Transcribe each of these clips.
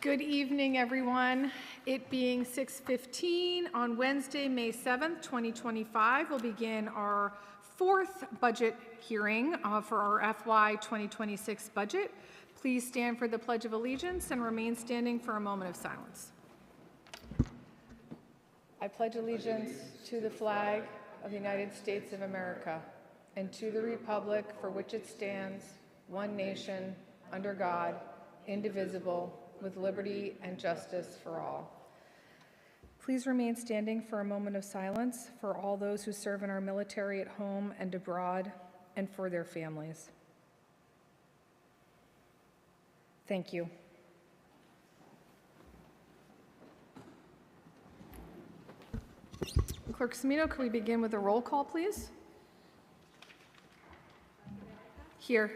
Good evening, everyone. It being 6:15 on Wednesday, May 7th, 2025, we'll begin our fourth budget hearing for our FY 2026 budget. Please stand for the Pledge of Allegiance and remain standing for a moment of silence. I pledge allegiance to the flag of the United States of America and to the republic for which it stands, one nation, under God, indivisible, with liberty and justice for all. Please remain standing for a moment of silence for all those who serve in our military at home and abroad, and for their families. Thank you. Clerk Semino, can we begin with a roll call, please? Here.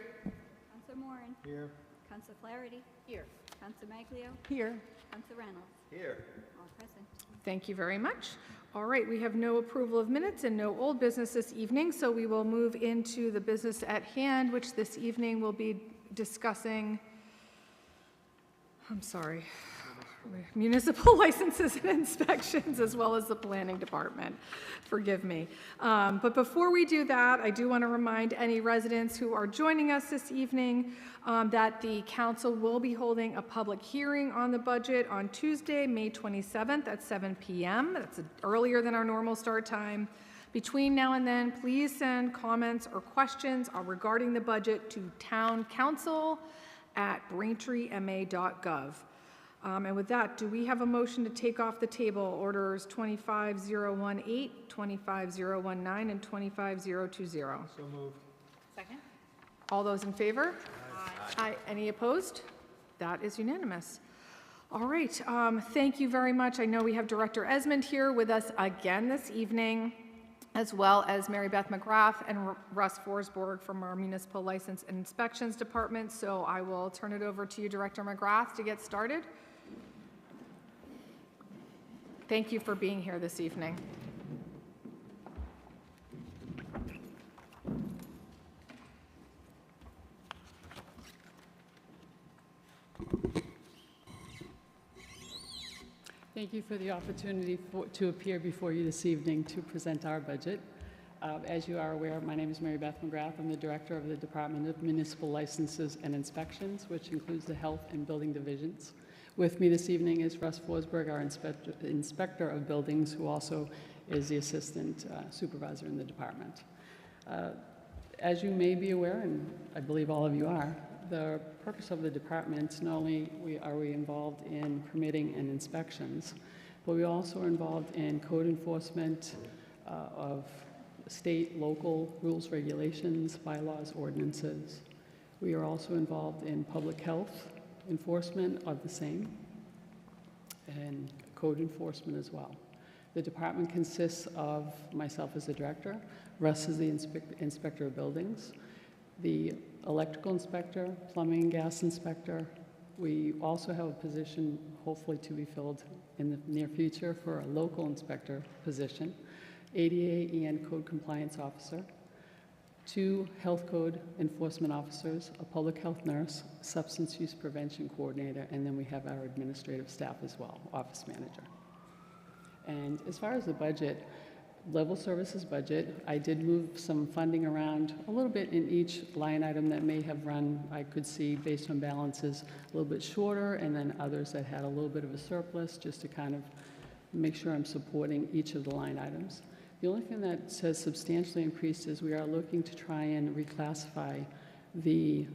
Councilor Moran. Here. Councilor Flaherty. Here. Councilor Maglio. Here. Councilor Reynolds. Here. All present. Thank you very much. All right, we have no approval of minutes and no old business this evening, so we will move into the business at hand, which this evening will be discussing, municipal licenses and inspections, as well as the planning department. Forgive me. But before we do that, I do want to remind any residents who are joining us this evening that the council will be holding a public hearing on the budget on Tuesday, May 27th at 7 p.m. That's earlier than our normal start time. Between now and then, please send comments or questions regarding the budget to towncouncil@braintreema.gov. And with that, do we have a motion to take off the table orders 25018, 25019, and 25020? So moved. Second. All those in favor? Aye. Any opposed? That is unanimous. All right, thank you very much. I know we have Director Esmond here with us again this evening, as well as Mary Beth McGrath and Russ Forsberg from our Municipal License and Inspections Department. So I will turn it over to you, Director McGrath, to get started. Thank you for being here this evening. Thank you for the opportunity to appear before you this evening to present our budget. As you are aware, my name is Mary Beth McGrath. I'm the Director of the Department of Municipal Licenses and Inspections, which includes the Health and Building Divisions. With me this evening is Russ Forsberg, our Inspector of Buildings, who also is the Assistant Supervisor in the department. As you may be aware, and I believe all of you are, the purpose of the department, not only are we involved in permitting and inspections, but we also are involved in code enforcement of state, local rules, regulations, bylaws, ordinances. We are also involved in public health enforcement of the same, and code enforcement as well. The department consists of myself as the director, Russ is the inspector of buildings, the electrical inspector, plumbing and gas inspector. We also have a position, hopefully to be filled in the near future, for a local inspector position, ADA and code compliance officer, 2 health code enforcement officers, a public health nurse, substance use prevention coordinator, and then we have our administrative staff as well, office manager. And as far as the budget, level services budget, I did move some funding around a little bit in each line item that may have run, I could see based on balances, a little bit shorter, and then others that had a little bit of a surplus, just to kind of make sure I'm supporting each of the line items. The only thing that says substantially increased is we are looking to try and reclassify the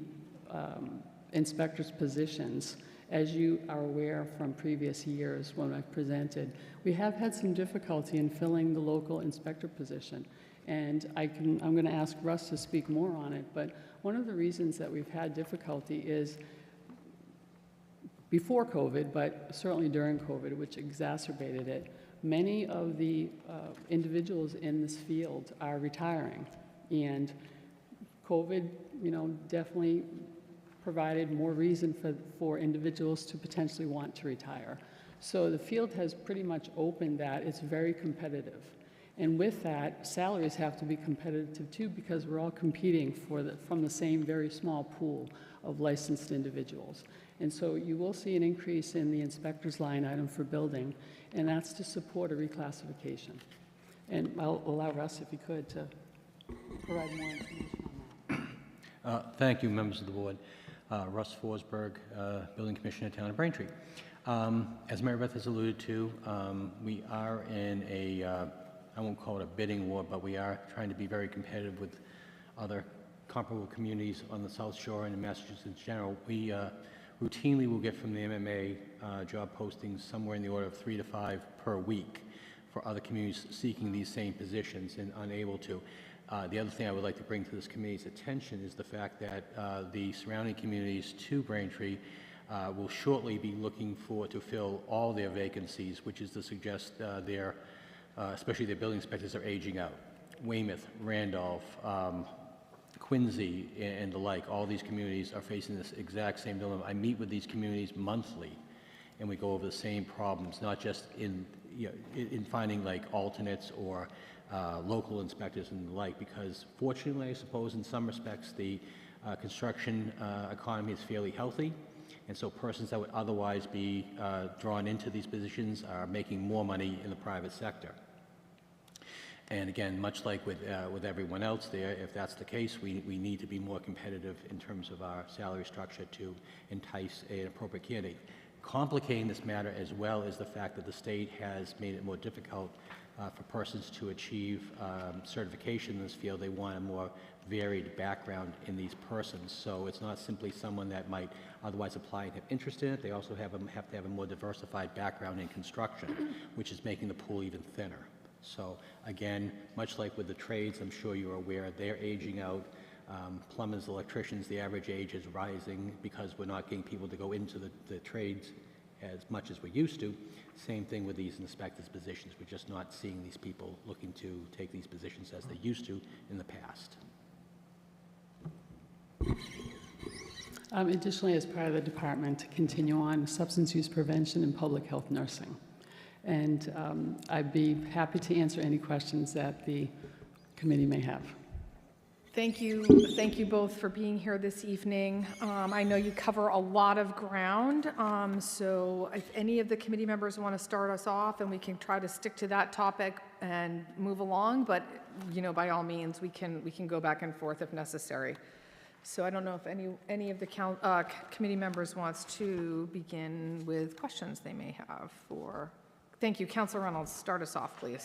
inspectors' positions. As you are aware from previous years when I've presented, we have had some difficulty in filling the local inspector position. And I'm going to ask Russ to speak more on it, but one of the reasons that we've had difficulty is before COVID, but certainly during COVID, which exacerbated it, many of the individuals in this field are retiring, and COVID, definitely provided more reason for individuals to potentially want to retire. So the field has pretty much opened that. It's very competitive. And with that, salaries have to be competitive too, because we're all competing from the same very small pool of licensed individuals. And so you will see an increase in the inspector's line item for building, and that's to support a reclassification. And I'll allow Russ, if he could, to provide more information on that. Thank you, members of the board. Russ Forsberg, Building Commissioner, Town of Braintree. As Mary Beth has alluded to, we are in a, I won't call it a bidding war, but we are trying to be very competitive with other comparable communities on the South Shore and in Massachusetts in general. We routinely will get from the MMA job postings somewhere in the order of 3 to 5 per week for other communities seeking these same positions and unable to. The other thing I would like to bring to this committee's attention is the fact that the surrounding communities to Braintree will shortly be looking to fill all their vacancies, which is to suggest especially their building inspectors are aging out. Weymouth, Randolph, Quincy, and the like, all these communities are facing this exact same dilemma. I meet with these communities monthly, and we go over the same problems, not just in finding like alternates or local inspectors and the like, because fortunately, I suppose, in some respects, the construction economy is fairly healthy, and so persons that would otherwise be drawn into these positions are making more money in the private sector. And again, much like with everyone else there, if that's the case, we need to be more competitive in terms of our salary structure to entice an appropriate candidate. Complicating this matter as well is the fact that the state has made it more difficult for persons to achieve certification in this field. They want a more varied background in these persons. So it's not simply someone that might otherwise apply and have interest in it. They also have to have a more diversified background in construction, which is making the pool even thinner. So again, much like with the trades, I'm sure you're aware, they're aging out. Plumbers, electricians, the average age is rising because we're not getting people to go into the trades as much as we used to. Same thing with these inspectors' positions. We're just not seeing these people looking to take these positions as they used to in the past. Additionally, as part of the department, to continue on substance use prevention and public health nursing. And I'd be happy to answer any questions that the committee may have. Thank you both for being here this evening. I know you cover a lot of ground, so if any of the committee members want to start us off, and we can try to stick to that topic and move along, but by all means, we can go back and forth if necessary. So I don't know if any of the committee members wants to begin with questions they may have for. Thank you, Councilor Reynolds. Start us off, please.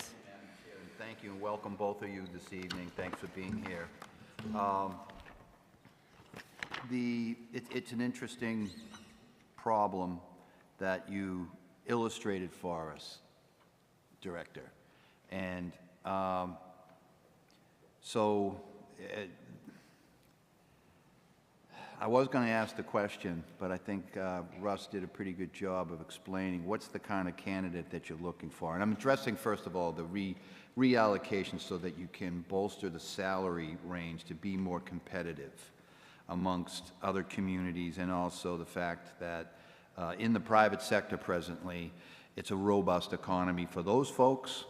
Thank you, and welcome both of you this evening. Thanks for being here. It's an interesting problem that you illustrated for us, Director. And I was going to ask the question, but I think Russ did a pretty good job of explaining what's the kind of candidate that you're looking for. And I'm addressing, first of all, the reallocation so that you can bolster the salary range to be more competitive amongst other communities, and also the fact that in the private sector presently, it's a robust economy for those folks.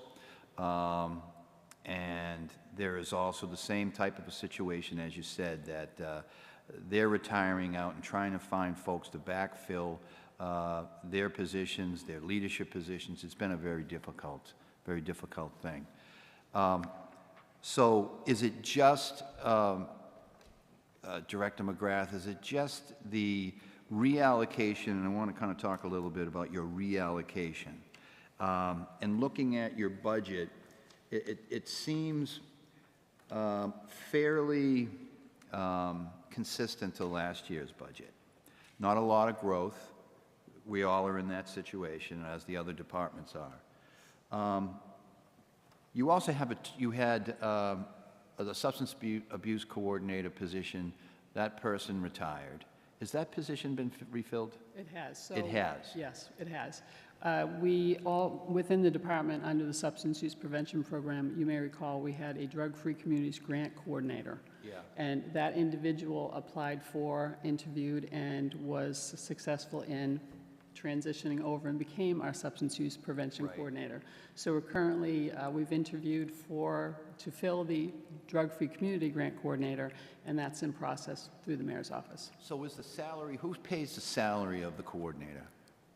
And there is also the same type of a situation, as you said, that they're retiring out and trying to find folks to backfill their positions, their leadership positions. It's been a very difficult thing. So is it just, Director McGrath, is it just the reallocation, and I want to kind of talk a little bit about your reallocation. And looking at your budget, it seems fairly consistent to last year's budget. Not a lot of growth. We all are in that situation, as the other departments are. You also have you had the substance abuse coordinator position. That person retired. Has that position been refilled? It has. So, it has? Yes, it has. We all, within the department, under the substance use prevention program, you may recall we had a drug-free communities grant coordinator. Yeah. And that individual applied for, interviewed, and was successful in transitioning over and became our substance use prevention Right. coordinator. So we're currently, we've interviewed to fill the drug-free community grant coordinator, and that's in process through the mayor's office. So is the salary, who pays the salary of the coordinator?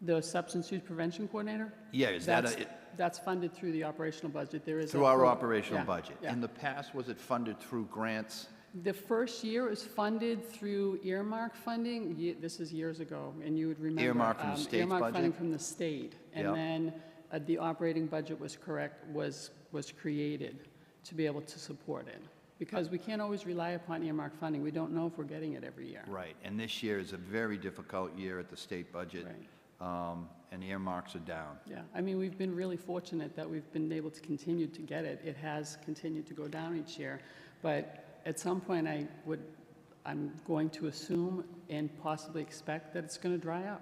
The substance use prevention coordinator? Yeah, is that That's funded through the operational budget. There is through our operational yeah, budget? yeah. In the past, was it funded through grants? The first year was funded through earmark funding. This is years ago, and you would remember. Earmark from the state's Earmark funding budget? from the state. Yep. And then the operating budget was created to be able to support it. Because we can't always rely upon earmark funding. We don't know if we're getting it every year. Right, and this year is a very difficult year at the state budget. Right. And the earmarks are down. Yeah, I mean, we've been really fortunate that we've been able to continue to get it. It has continued to go down each year, but at some point I'm going to assume and possibly expect that it's going to dry up.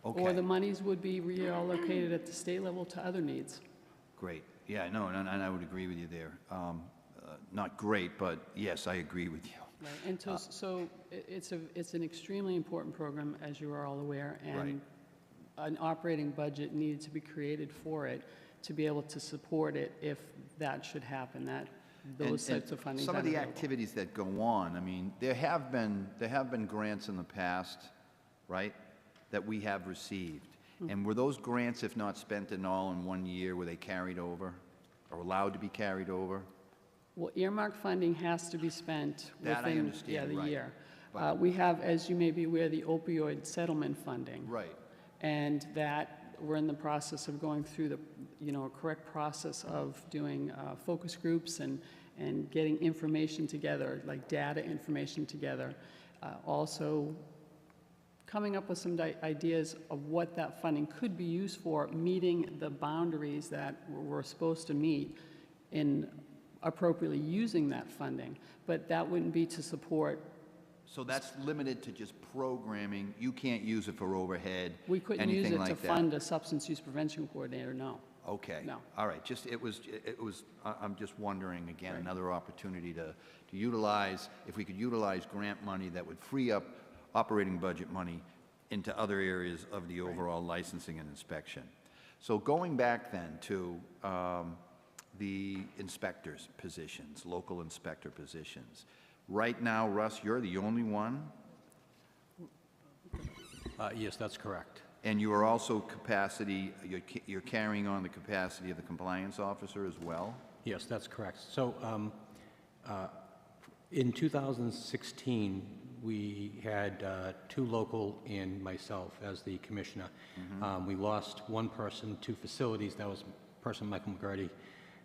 Okay. Or the monies would be reallocated at the state level to other needs. Great. Yeah, no, and I would agree with you there. Not great, but yes, I agree with you. Right, and so it's an extremely important program, as you are all aware, and Right. an operating budget needed to be created for it to be able to support it if that should happen, those And types of funding. some of the activities that go on, I mean, there have been grants in the past, right, that we have received. And were those grants, if not spent in all in one year, were they carried over or allowed to be carried over? Well, earmark funding has to be spent That I within, understand, the right. year. But- We have, as you may be aware, the opioid settlement funding. Right. And that, we're in the process of going through the, a correct process of doing focus groups and getting information together, like data information together. Also coming up with some ideas of what that funding could be used for, meeting the boundaries that we're supposed to meet in appropriately using that funding. But that wouldn't be to support. So that's limited to just programming. You can't use it for overhead, We couldn't use anything it to like that? fund a substance use prevention coordinator, no. Okay. No. All right, I'm just wondering, again, another opportunity to utilize, if we could utilize grant money that would free up operating budget money into other areas of the overall licensing and inspection. So going back then to the inspectors' positions, local inspector positions. Right now, Russ, you're the only one, Yes, that's correct. and you are also you're carrying on the capacity of the compliance officer as well? Yes, that's correct. So in 2016, we had two local and myself as the commissioner. We lost one person to facilities. That was person Michael McGurty.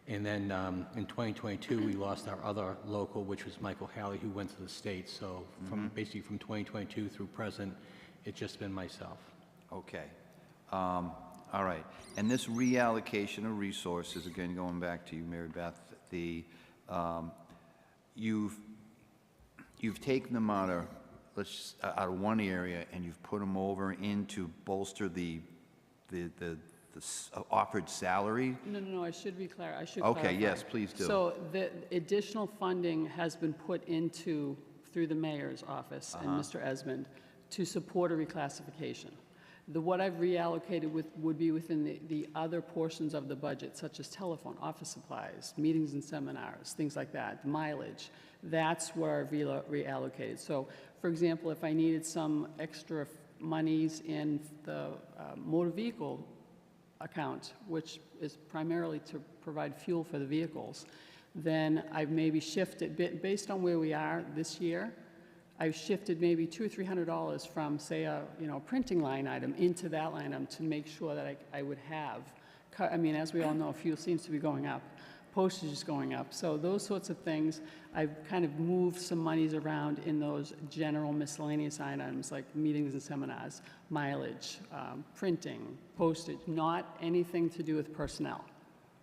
And then in 2022, we lost our other local, which was Michael Halley, who went to the States. So basically from 2022 through present, it's just been myself. Okay. All right. And this reallocation of resources, again, going back to you, Mary Beth, you've taken them out of one area and you've put them over in to bolster the offered salary? No, I should be clear, I should Okay, clarify. yes, please do. So the additional funding has been put into, through the mayor's office and Mr. Esmond, to support a reclassification. What I've reallocated would be within the other portions of the budget, such as telephone, office supplies, meetings and seminars, things like that, mileage. That's where I've reallocated. So, for example, if I needed some extra monies in the motor vehicle account, which is primarily to provide fuel for the vehicles, then I've maybe shifted, based on where we are this year, I've shifted maybe $200 or $300 from, say, a printing line item into that line item to make sure that I would have. I mean, as we all know, fuel seems to be going up, postage is going up. So those sorts of things, I've kind of moved some monies around in those general miscellaneous items like meetings and seminars, mileage, printing, postage, not anything to do with personnel.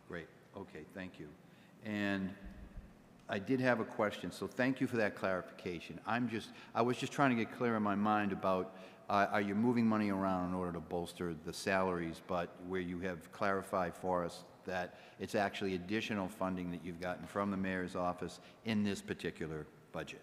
Great. Okay, thank you. And I did have a question, so thank you for that clarification. I was just trying to get clear in my mind about, are you moving money around in order to bolster the salaries, but where you have clarified for us that it's actually additional funding that you've gotten from the mayor's office in this particular budget?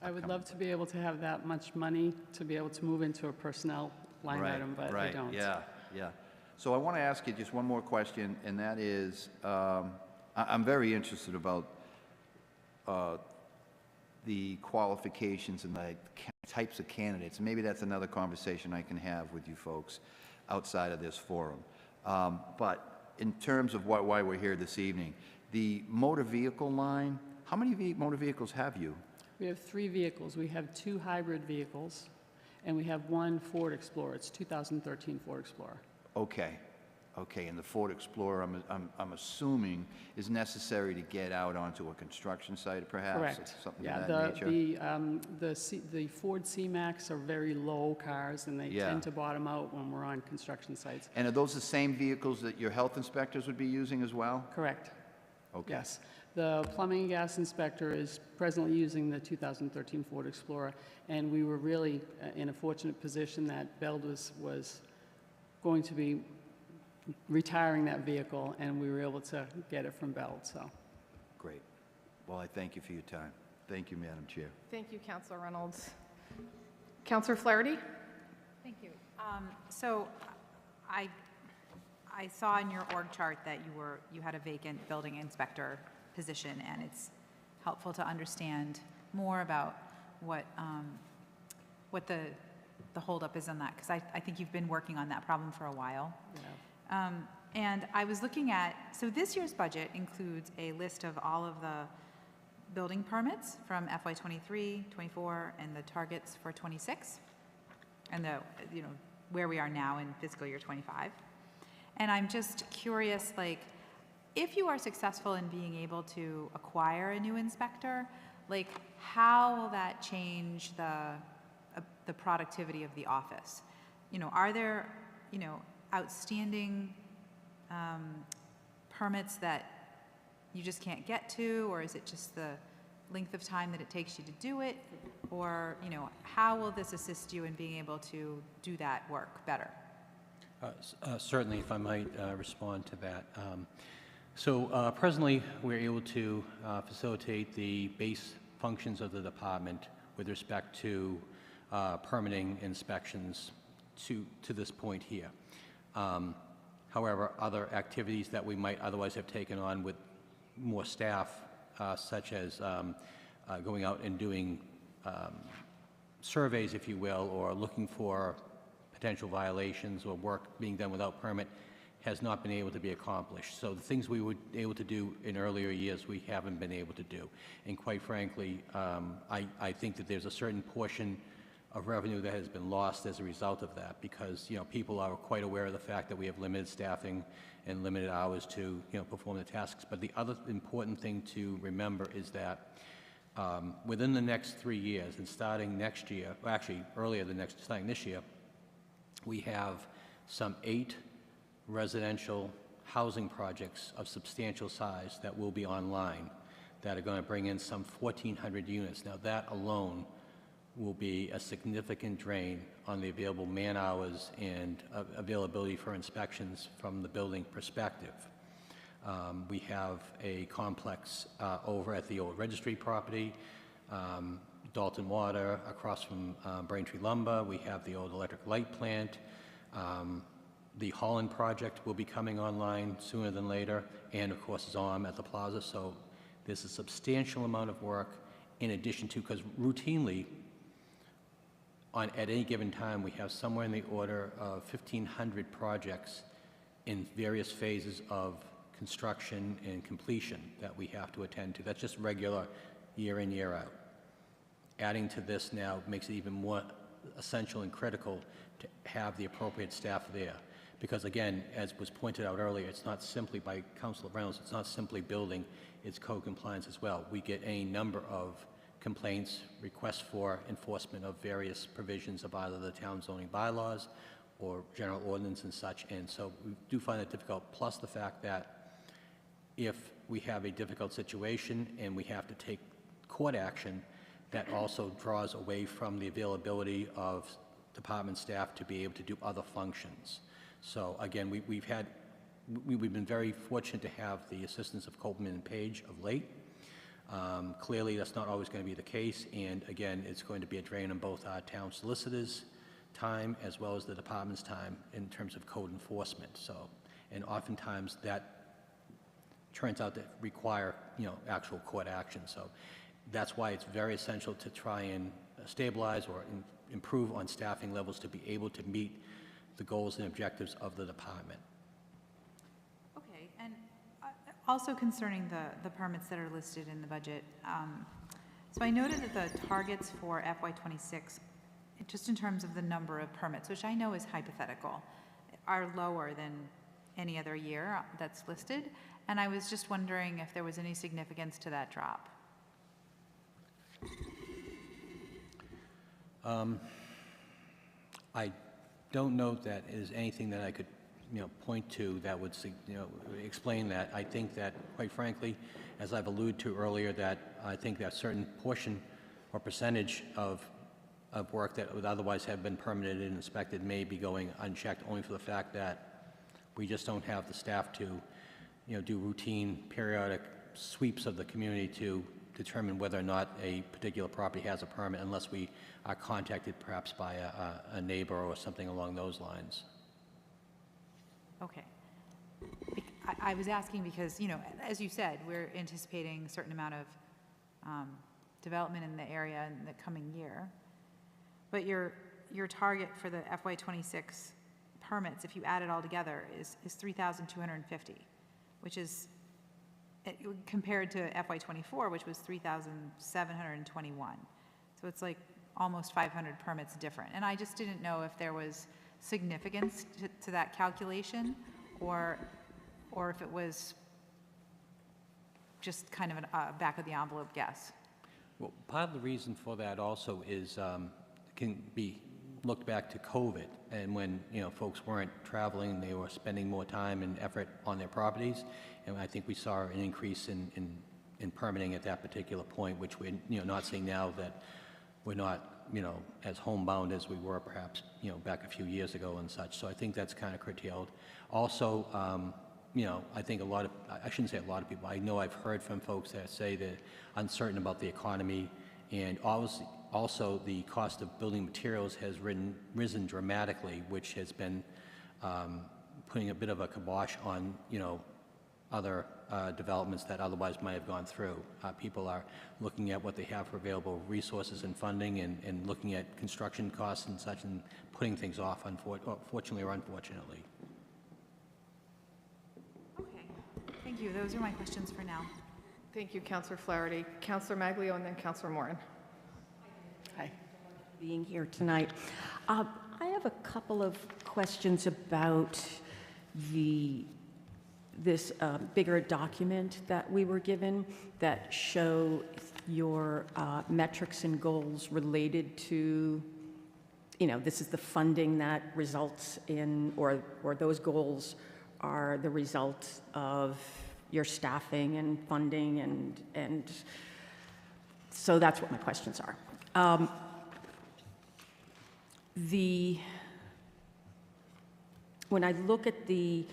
I would love to be able to have that much money to be able to move into a personnel line Right, item, but I right, don't. yeah, yeah. So I want to ask you just one more question, and that is, I'm very interested about the qualifications and the types of candidates. Maybe that's another conversation I can have with you folks outside of this forum. But in terms of why we're here this evening, the motor vehicle line, how many motor vehicles have you? We have 3 vehicles. We have 2 hybrid vehicles, and we have 1 Ford Explorer. It's 2013 Ford Explorer. Okay, okay, and the Ford Explorer, I'm assuming, is necessary to get out onto a construction site, perhaps? Correct. Something Yeah, of that nature? the Ford C-Max are very low cars, and they Yeah. tend to bottom out when we're on construction sites. And are those the same vehicles that your health inspectors would be using as well? Correct. Okay. Yes. The plumbing and gas inspector is presently using the 2013 Ford Explorer, and we were really in a fortunate position that Beld was going to be retiring that vehicle, and we were able to get it from Beld, so. Great. Well, I thank you for your time. Thank you, Madam Chair. Thank you, Councilor Reynolds. Councilor Flaherty? Thank you. So I saw in your org chart that you had a vacant building inspector position, and it's helpful to understand more about what the holdup is on that, because I think you've been working on that problem for a while. Yeah. And I was looking at, so this year's budget includes a list of all of the building permits from FY '23, '24, and the targets for '26, and where we are now in fiscal year '25. And I'm just curious, like, if you are successful in being able to acquire a new inspector, like, how will that change the productivity of the office? Are there, outstanding permits that you just can't get to, or is it just the length of time that it takes you to do it? Or, how will this assist you in being able to do that work better? Certainly, if I might respond to that. Presently, we're able to facilitate the base functions of the department with respect to permitting inspections to this point here. However, other activities that we might otherwise have taken on with more staff, such as going out and doing surveys, if you will, or looking for potential violations or work being done without permit, has not been able to be accomplished. So the things we were able to do in earlier years, we haven't been able to do. And quite frankly, I think that there's a certain portion of revenue that has been lost as a result of that, because people are quite aware of the fact that we have limited staffing and limited hours to perform the tasks. But the other important thing to remember is that within the next 3 years, and starting next year, well, actually earlier than starting this year, we have some 8 residential housing projects of substantial size that will be online that are going to bring in some 1,400 units. Now, that alone will be a significant drain on the available man hours and availability for inspections from the building perspective. We have a complex over at the old registry property, Dalton Water, across from Braintree Lumber. We have the old electric light plant. The Holland project will be coming online sooner than later, and of course ZOM at the plaza. So there's a substantial amount of work in addition to, because routinely at any given time we have somewhere in the order of 1,500 projects in various phases of construction and completion that we have to attend to. That's just regular year in, year out. Adding to this now makes it even more essential and critical to have the appropriate staff there. Because again, as was pointed out earlier, it's not simply by Councilor Reynolds, it's not simply building, it's code compliance as well. We get a number of complaints, requests for enforcement of various provisions of either the town zoning bylaws or general ordinance and such, and so we do find it difficult, plus the fact that if we have a difficult situation and we have to take court action, that also draws away from the availability of department staff to be able to do other functions. So again, we've been very fortunate to have the assistance of Copeland and Page of late. Clearly, that's not always going to be the case, and again, it's going to be a drain on both our town solicitors time as well as the department's time in terms of code enforcement. So, and oftentimes that turns out to require, actual court action. So that's why it's very essential to try and stabilize or improve on staffing levels to be able to meet the goals and objectives of the department. Okay, and also concerning the permits that are listed in the budget, so I noted that the targets for FY '26, just in terms of the number of permits, which I know is hypothetical, are lower than any other year that's listed, and I was just wondering if there was any significance to that drop. I don't know if that is anything that I could, point to that would, explain that. I think that, quite frankly, as I've alluded to earlier, that I think that certain portion or percentage of work that would otherwise have been permitted and inspected may be going unchecked, only for the fact that we just don't have the staff to, do routine, periodic sweeps of the community to determine whether or not a particular property has a permit unless we are contacted perhaps by a neighbor or something along those lines. Okay. I was asking because, as you said, we're anticipating a certain amount of development in the area in the coming year. But your target for the FY '26 permits, if you add it all together, is 3,250, which is compared to FY '24, which was 3,721. So it's like almost 500 permits different. And I just didn't know if there was significance to that calculation, or if it was just kind of a back-of-the-envelope guess. Well, part of the reason for that also is, can be looked back to COVID, and when, folks weren't traveling, they were spending more time and effort on their properties, and I think we saw an increase in permitting at that particular point, which we're, not seeing now that we're not, as homebound as we were perhaps, back a few years ago and such. So I think that's kind of curtailed. Also, I think I shouldn't say a lot of people, I know I've heard from folks that say they're uncertain about the economy, and also the cost of building materials has risen dramatically, which has been putting a bit of a kibosh on, other developments that otherwise might have gone through. People are looking at what they have for available resources and funding, and looking at construction costs and such, and putting things off, fortunately or unfortunately. Okay, thank you. Those are my questions for now. Thank you, Councillor Flaherty. Councillor Maglio and then Councillor Moran. Hi. Being here tonight. I have a couple of questions about this bigger document that we were given that show your metrics and goals related to, this is the funding that results in, or those goals are the result of your staffing and funding, and so that's what my questions are. When I look at the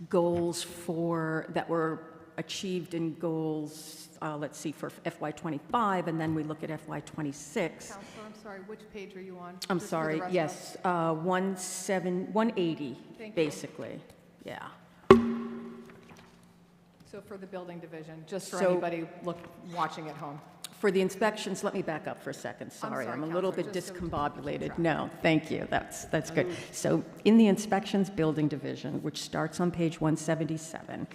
goals that were achieved in goals, let's see, for FY '25, and then we look at FY '26. Councillor, I'm sorry, which page are you on? I'm Just for the sorry, rest of yes, 180, Thank you. basically, yeah. So for the building division, just for So- anybody watching at home. For the inspections, let me back up for a second, sorry. sorry, I'm a little Counselor, bit just so we can keep discombobulated. track. No, thank you, that's good. So in the inspections building division, which starts on page 177,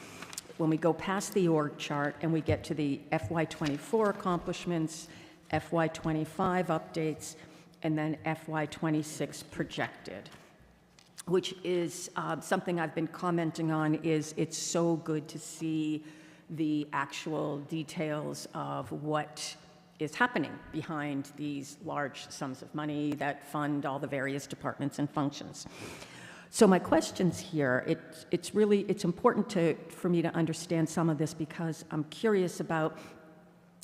when we go past the org chart and we get to the FY '24 accomplishments, FY '25 updates, and then FY '26 projected, which is something I've been commenting on, is it's so good to see the actual details of what is happening behind these large sums of money that fund all the various departments and functions. So my questions here, it's important for me to understand some of this, because I'm curious about,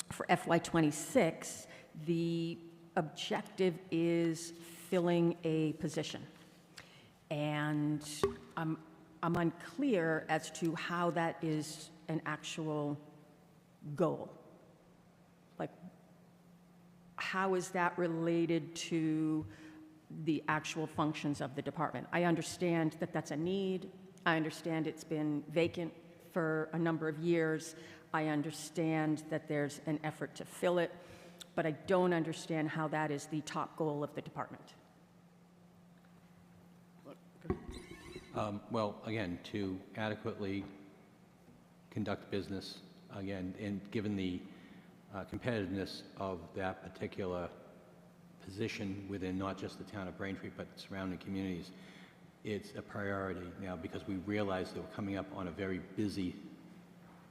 for FY '26, the objective is filling a position. And I'm unclear as to how that is an actual goal. Like, how is that related to the actual functions of the department. I understand that that's a need. I understand it's been vacant for a number of years. I understand that there's an effort to fill it, but I don't understand how that is the top goal of the department. Well, again, to adequately conduct business, again, and given the competitiveness of that particular position within not just the town of Braintree, but surrounding communities, it's a priority now because we realize that we're coming up on a very busy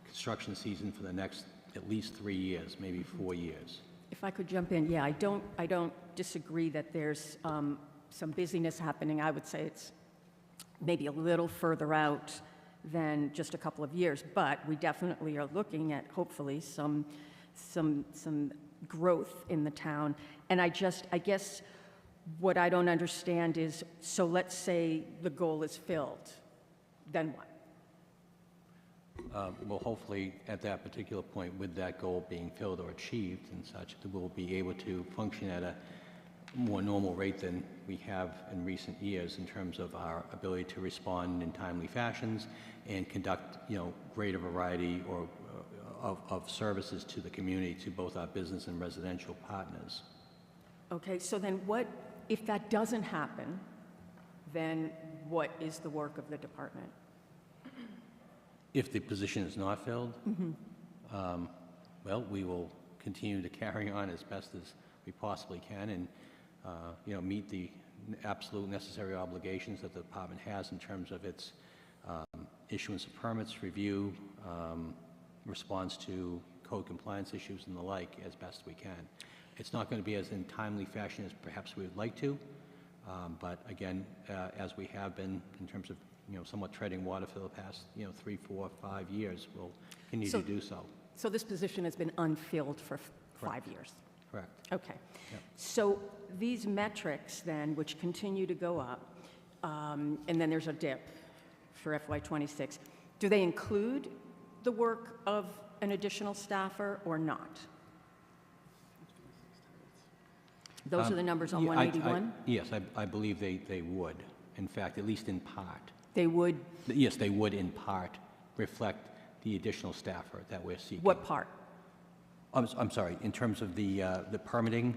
construction season for the next at least 3 years, maybe 4 years. If I could jump in, yeah, I don't disagree that there's some busyness happening. I would say it's maybe a little further out than just a couple of years, but we definitely are looking at hopefully some growth in the town. And I guess what I don't understand is, so let's say the goal is filled, then what? Well, hopefully, at that particular point, with that goal being filled or achieved and such, that we'll be able to function at a more normal rate than we have in recent years in terms of our ability to respond in timely fashions and conduct, greater variety or of services to the community, to both our business and residential partners. Okay, so then what, if that doesn't happen, then what is the work of the department? If the position is not filled, well, we will continue to carry on as best as we possibly can and, meet the absolute necessary obligations that the department has in terms of its issuance of permits, review, response to code compliance issues and the like as best we can. It's not going to be as in timely fashion as perhaps we would like to, but again, as we have been in terms of somewhat treading water for the past 3, 4, 5 years, we'll continue to do so. So this position has been unfilled for 5 Correct. years? Correct. Okay. Yep. So these metrics then, which continue to go up, and then there's a dip for FY26, do they include the work of an additional staffer or not? Those are the numbers on Yeah, 181? Yes, I believe they would. In fact, at least in part. They would, Yes, they would in part reflect the additional staffer that we're seeking. what part? I'm sorry, in terms of the permitting,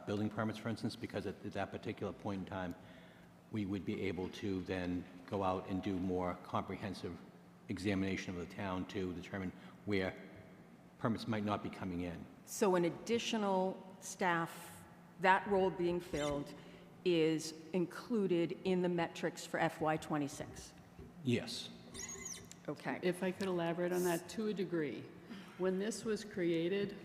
building permits, for instance, because at that particular point in time, we would be able to then go out and do more comprehensive examination of the town to determine where permits might not be coming in. So an additional staff, that role being filled, is included in the metrics for FY26? Yes. Okay. If I could elaborate on that to a degree. When this was created,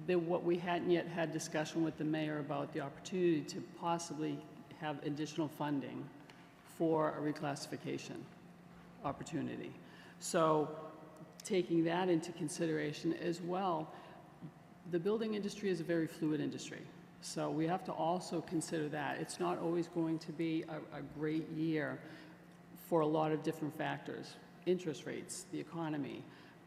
what we hadn't yet had discussion with the mayor about the opportunity to possibly have additional funding for a reclassification opportunity. So taking that into consideration as well, the building industry is a very fluid industry. So we have to also consider that. It's not always going to be a great year for a lot of different factors. Interest rates, the economy,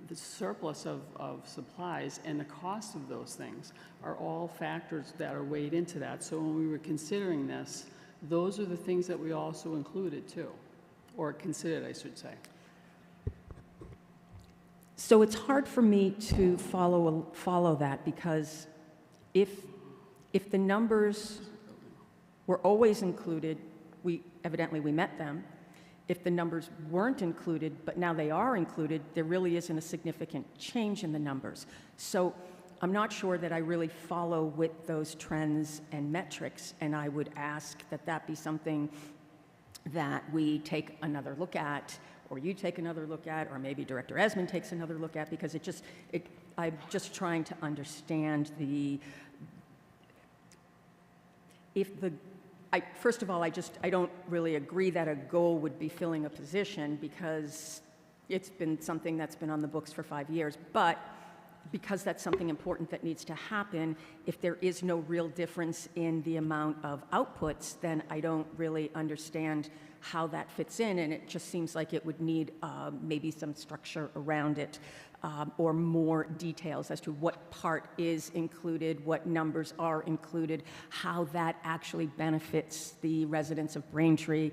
the surplus of supplies, and the cost of those things are all factors that are weighed into that. So when we were considering this, those are the things that we also included too, or considered, I should say. So it's hard for me to follow that, because if the numbers were always included, evidently we met them. If the numbers weren't included, but now they are included, there really isn't a significant change in the numbers. So I'm not sure that I really follow with those trends and metrics, and I would ask that that be something that we take another look at, or you take another look at, or maybe Director Esmond takes another look at, because I'm just trying to understand first of all, I don't really agree that a goal would be filling a position, because it's been something that's been on the books for 5 years. But because that's something important that needs to happen, if there is no real difference in the amount of outputs, then I don't really understand how that fits in, and it just seems like it would need maybe some structure around it, or more details as to what part is included, what numbers are included, how that actually benefits the residents of Braintree.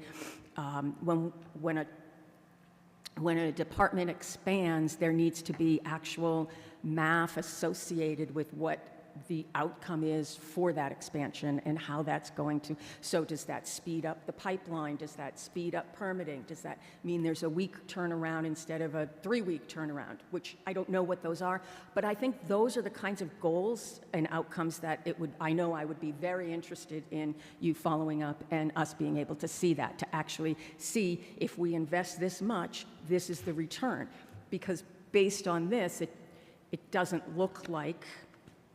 When a department expands, there needs to be actual math associated with what the outcome is for that expansion and how that's going to. So does that speed up the pipeline? Does that speed up permitting? Does that mean there's a week turnaround instead of a 3-week turnaround? Which I don't know what those are, but I think those are the kinds of goals and outcomes that I know I would be very interested in you following up and us being able to see that, to actually see if we invest this much, this is the return. Because based on this, it doesn't look like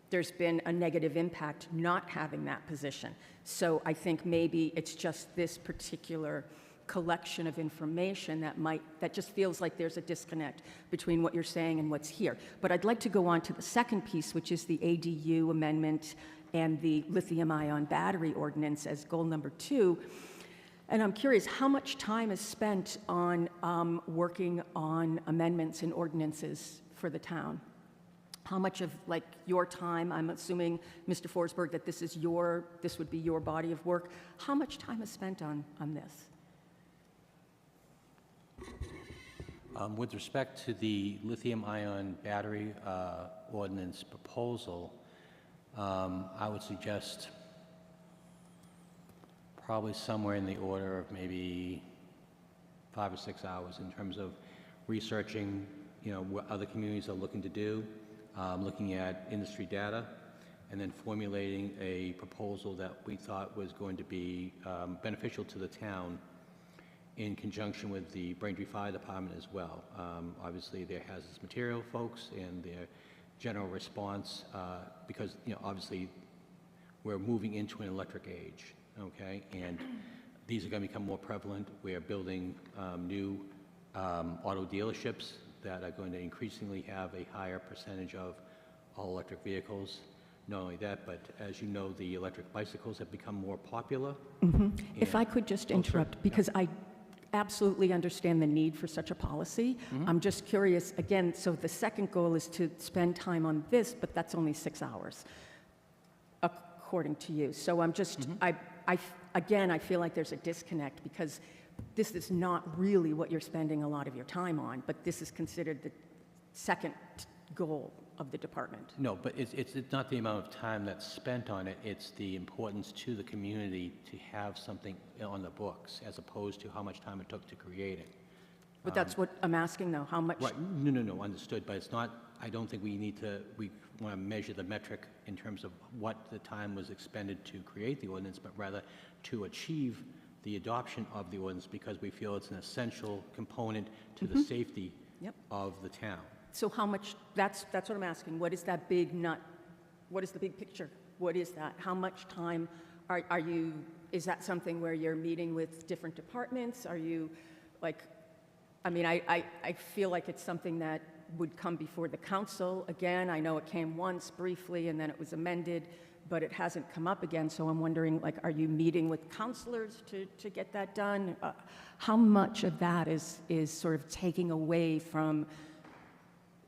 there's been a negative impact not having that position. So I think maybe it's just this particular collection of information that just feels like there's a disconnect between what you're saying and what's here. But I'd like to go on to the second piece, which is the ADU amendment and the lithium-ion battery ordinance as goal number 2. And I'm curious, how much time is spent on working on amendments and ordinances for the town? How much of your time, I'm assuming, Mr. Forsberg, that this would be your body of work. How much time is spent on this? With respect to the lithium-ion battery ordinance proposal, I would suggest probably somewhere in the order of maybe 5 or 6 hours in terms of researching, what other communities are looking to do, looking at industry data, and then formulating a proposal that we thought was going to be beneficial to the town in conjunction with the Braintree Fire Department as well. Obviously, their hazardous material folks and their general response, because, obviously, we're moving into an electric age, okay? And these are going to become more prevalent. We're building new auto dealerships that are going to increasingly have a higher percentage of all-electric vehicles. Not only that, but as you know, the electric bicycles have become more popular. If I could just interrupt, because I absolutely understand the need for such a policy. I'm just curious, again, so the second goal is to spend time on this, but that's only 6 hours, according to you. So I'm just, again, I feel like there's a disconnect because this is not really what you're spending a lot of your time on, but this is considered the second goal of the department. No, but it's not the amount of time that's spent on it, it's the importance to the community to have something on the books as opposed to how much time it took to create it. But that's what I'm asking though, how much? Right, no, understood, but it's not, I don't think we want to measure the metric in terms of what the time was expended to create the ordinance, but rather to achieve the adoption of the ordinance because we feel it's an essential component to the safety of the town. So how much, that's what I'm asking. What is that big nut? What is the big picture? What is that? How much time are you, is that something where you're meeting with different departments? Are you I feel like it's something that would come before the council. Again, I know it came once briefly and then it was amended, but it hasn't come up again. So I'm wondering, are you meeting with councilors to get that done? How much of that is sort of taking away from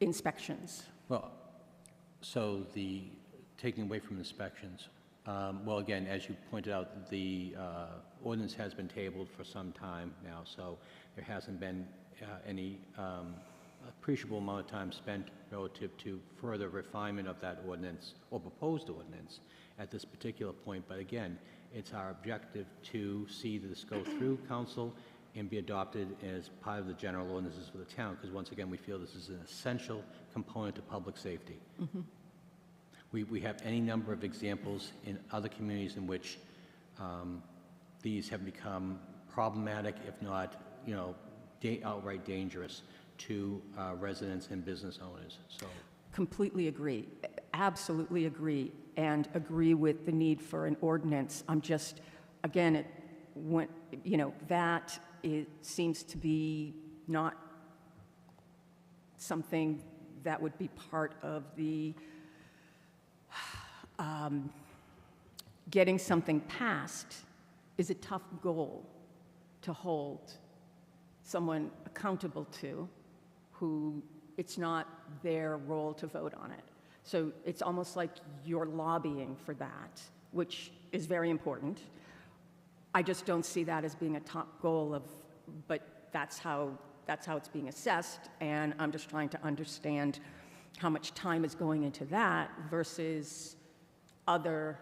inspections? Well, so the taking away from inspections, well, again, as you pointed out, the ordinance has been tabled for some time now, so there hasn't been any appreciable amount of time spent relative to further refinement of that ordinance or proposed ordinance at this particular point. But again, it's our objective to see this go through council and be adopted as part of the general ordinances for the town, because once again, we feel this is an essential component to public safety. We have any number of examples in other communities in which these have become problematic, if not, outright dangerous to residents and business owners. So, completely agree, absolutely agree, and agree with the need for an ordinance. I'm just, again, it seems to be not something that would be part of the getting something passed is a tough goal to hold someone accountable to who it's not their role to vote on it. So it's almost like you're lobbying for that, which is very important. I just don't see that as being a top goal but that's how it's being assessed, and I'm just trying to understand how much time is going into that versus other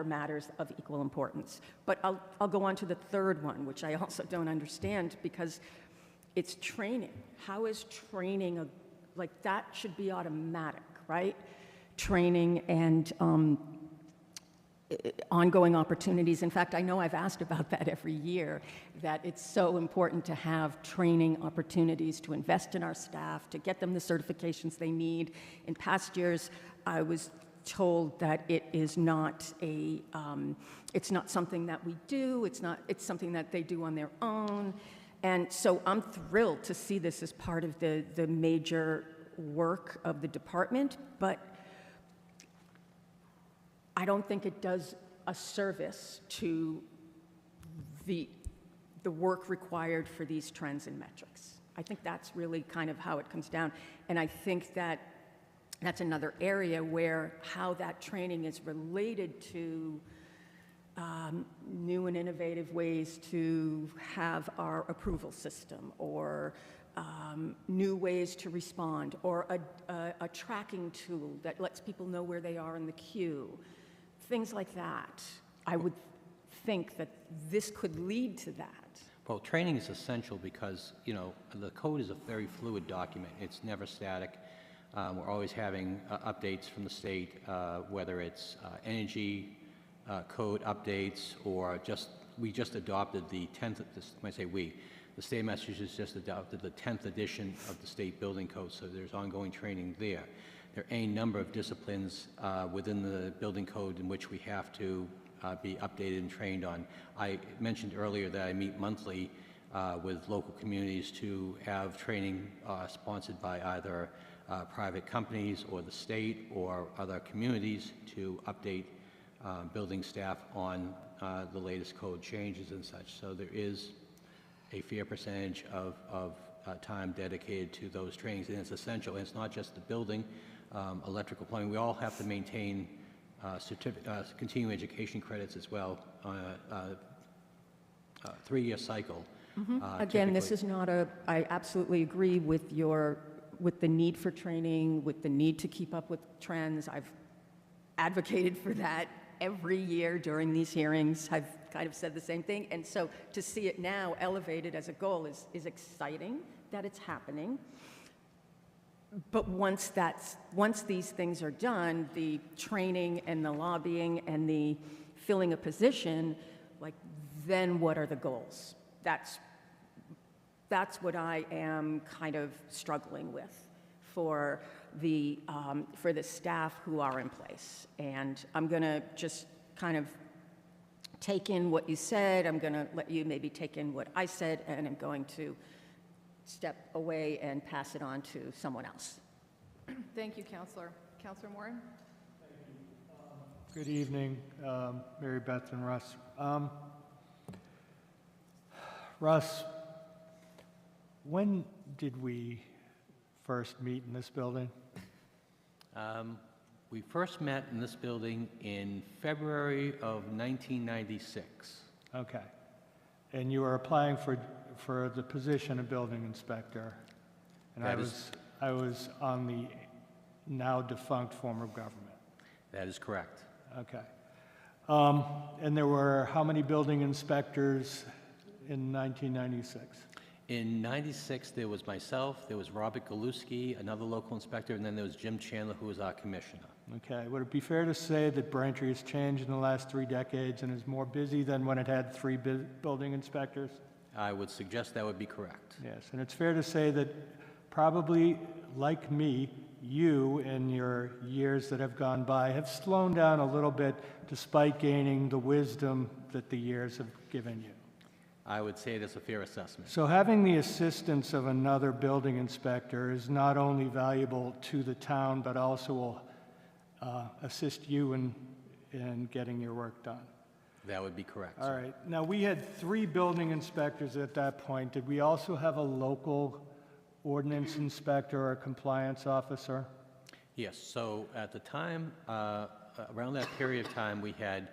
matters of equal importance. But I'll go on to the third one, which I also don't understand, because it's training. How is training like that should be automatic, right? Training and ongoing opportunities. In fact, I know I've asked about that every year, that it's so important to have training opportunities, to invest in our staff, to get them the certifications they need. In past years, I was told that it is not it's not something that we do, it's something that they do on their own. And so I'm thrilled to see this as part of the major work of the department, but I don't think it does a service to the work required for these trends and metrics. I think that's really kind of how it comes down. And I think that that's another area where how that training is related to new and innovative ways to have our approval system, or new ways to respond, or a tracking tool that lets people know where they are in the queue. Things like that. I would think that this could lead to that. Well, training is essential because, you know, the code is a very fluid document. It's never static. We're always having updates from the state, whether it's energy code updates or we just adopted the 10th, when I say we, the state of Massachusetts just adopted the 10th edition of the state building code, so there's ongoing training there. There are a number of disciplines within the building code in which we have to be updated and trained on. I mentioned earlier that I meet monthly with local communities to have training sponsored by either private companies or the state or other communities to update building staff on the latest code changes and such. So there is a fair percentage of time dedicated to those trainings, and it's essential. And it's not just the building, electrical, plumbing. We all have to maintain continuing education credits as well on a 3-year cycle. Again, this is not I absolutely agree with the need for training, with the need to keep up with trends. I've advocated for that every year during these hearings. I've kind of said the same thing. And so to see it now elevated as a goal is exciting that it's happening. But once these things are done, the training and the lobbying and the filling a position, like, then what are the goals? That's what I am kind of struggling with for the staff who are in place. And I'm going to just kind of take in what you said. I'm going to let you maybe take in what I said, and I'm going to step away and pass it on to someone else. Thank you, Counselor. Counselor Moore? Good evening, Mary Beth and Russ. Russ, when did we first meet in this building? We first met in this building in February of 1996. Okay. And you were applying for the position of building inspector. And I was on the now defunct form of government. That is correct. Okay. And there were how many building inspectors in 1996? In 96, there was myself, there was Robert Galuski, another local inspector, and then there was Jim Chandler, who was our commissioner. Okay. Would it be fair to say that Braintree has changed in the last 3 decades and is more busy than when it had 3 building inspectors? I would suggest that would be correct. Yes. And it's fair to say that probably, like me, you, in your years that have gone by, have slowed down a little bit despite gaining the wisdom that the years have given you. I would say that's a fair assessment. So having the assistance of another building inspector is not only valuable to the town, but also will assist you in getting your work done. That would be correct. All right. Now, we had 3 building inspectors at that point. Did we also have a local ordinance inspector or compliance officer? Yes, so at the time, around that period of time, we had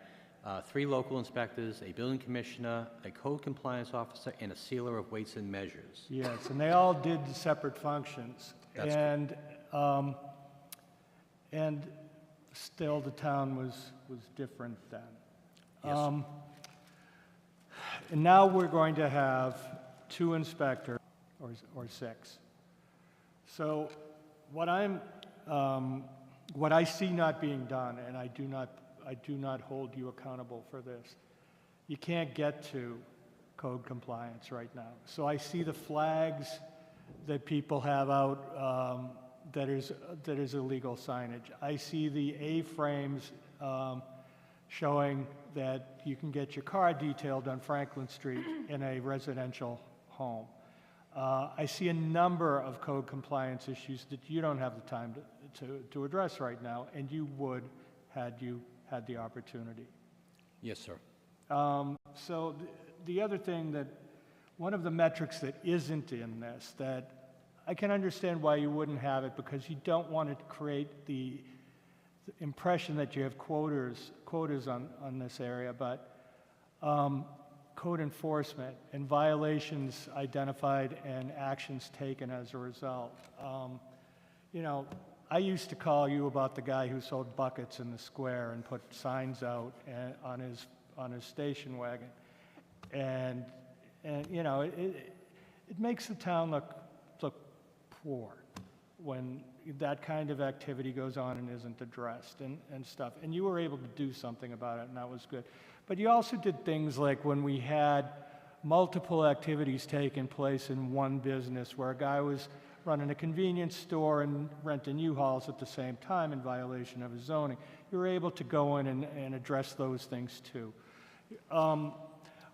3 local inspectors, a building commissioner, a code compliance officer, and a sealer of weights and measures. Yes, and they all did separate functions. That's And still, the town was different then. Yes. And now we're going to have 2 inspectors, or 6. So what I see not being done, and I do not hold you accountable for this, you can't get to code compliance right now. So I see the flags that people have out that is illegal signage. I see the A-frames showing that you can get your car detailed on Franklin Street in a residential home. I see a number of code compliance issues that you don't have the time to address right now, and you would had you had the opportunity. Yes, sir. So the other thing that, one of the metrics that isn't in this, that I can understand why you wouldn't have it, because you don't want to create the impression that you have quotas on this area, but code enforcement and violations identified and actions taken as a result. You know, I used to call you about the guy who sold buckets in the square and put signs out on his station wagon, and you know, it makes the town look poor when that kind of activity goes on and isn't addressed and stuff. And you were able to do something about it, and that was good. But you also did things like when we had multiple activities taking place in one business, where a guy was running a convenience store and renting U-Hauls at the same time in violation of his zoning. You were able to go in and address those things too.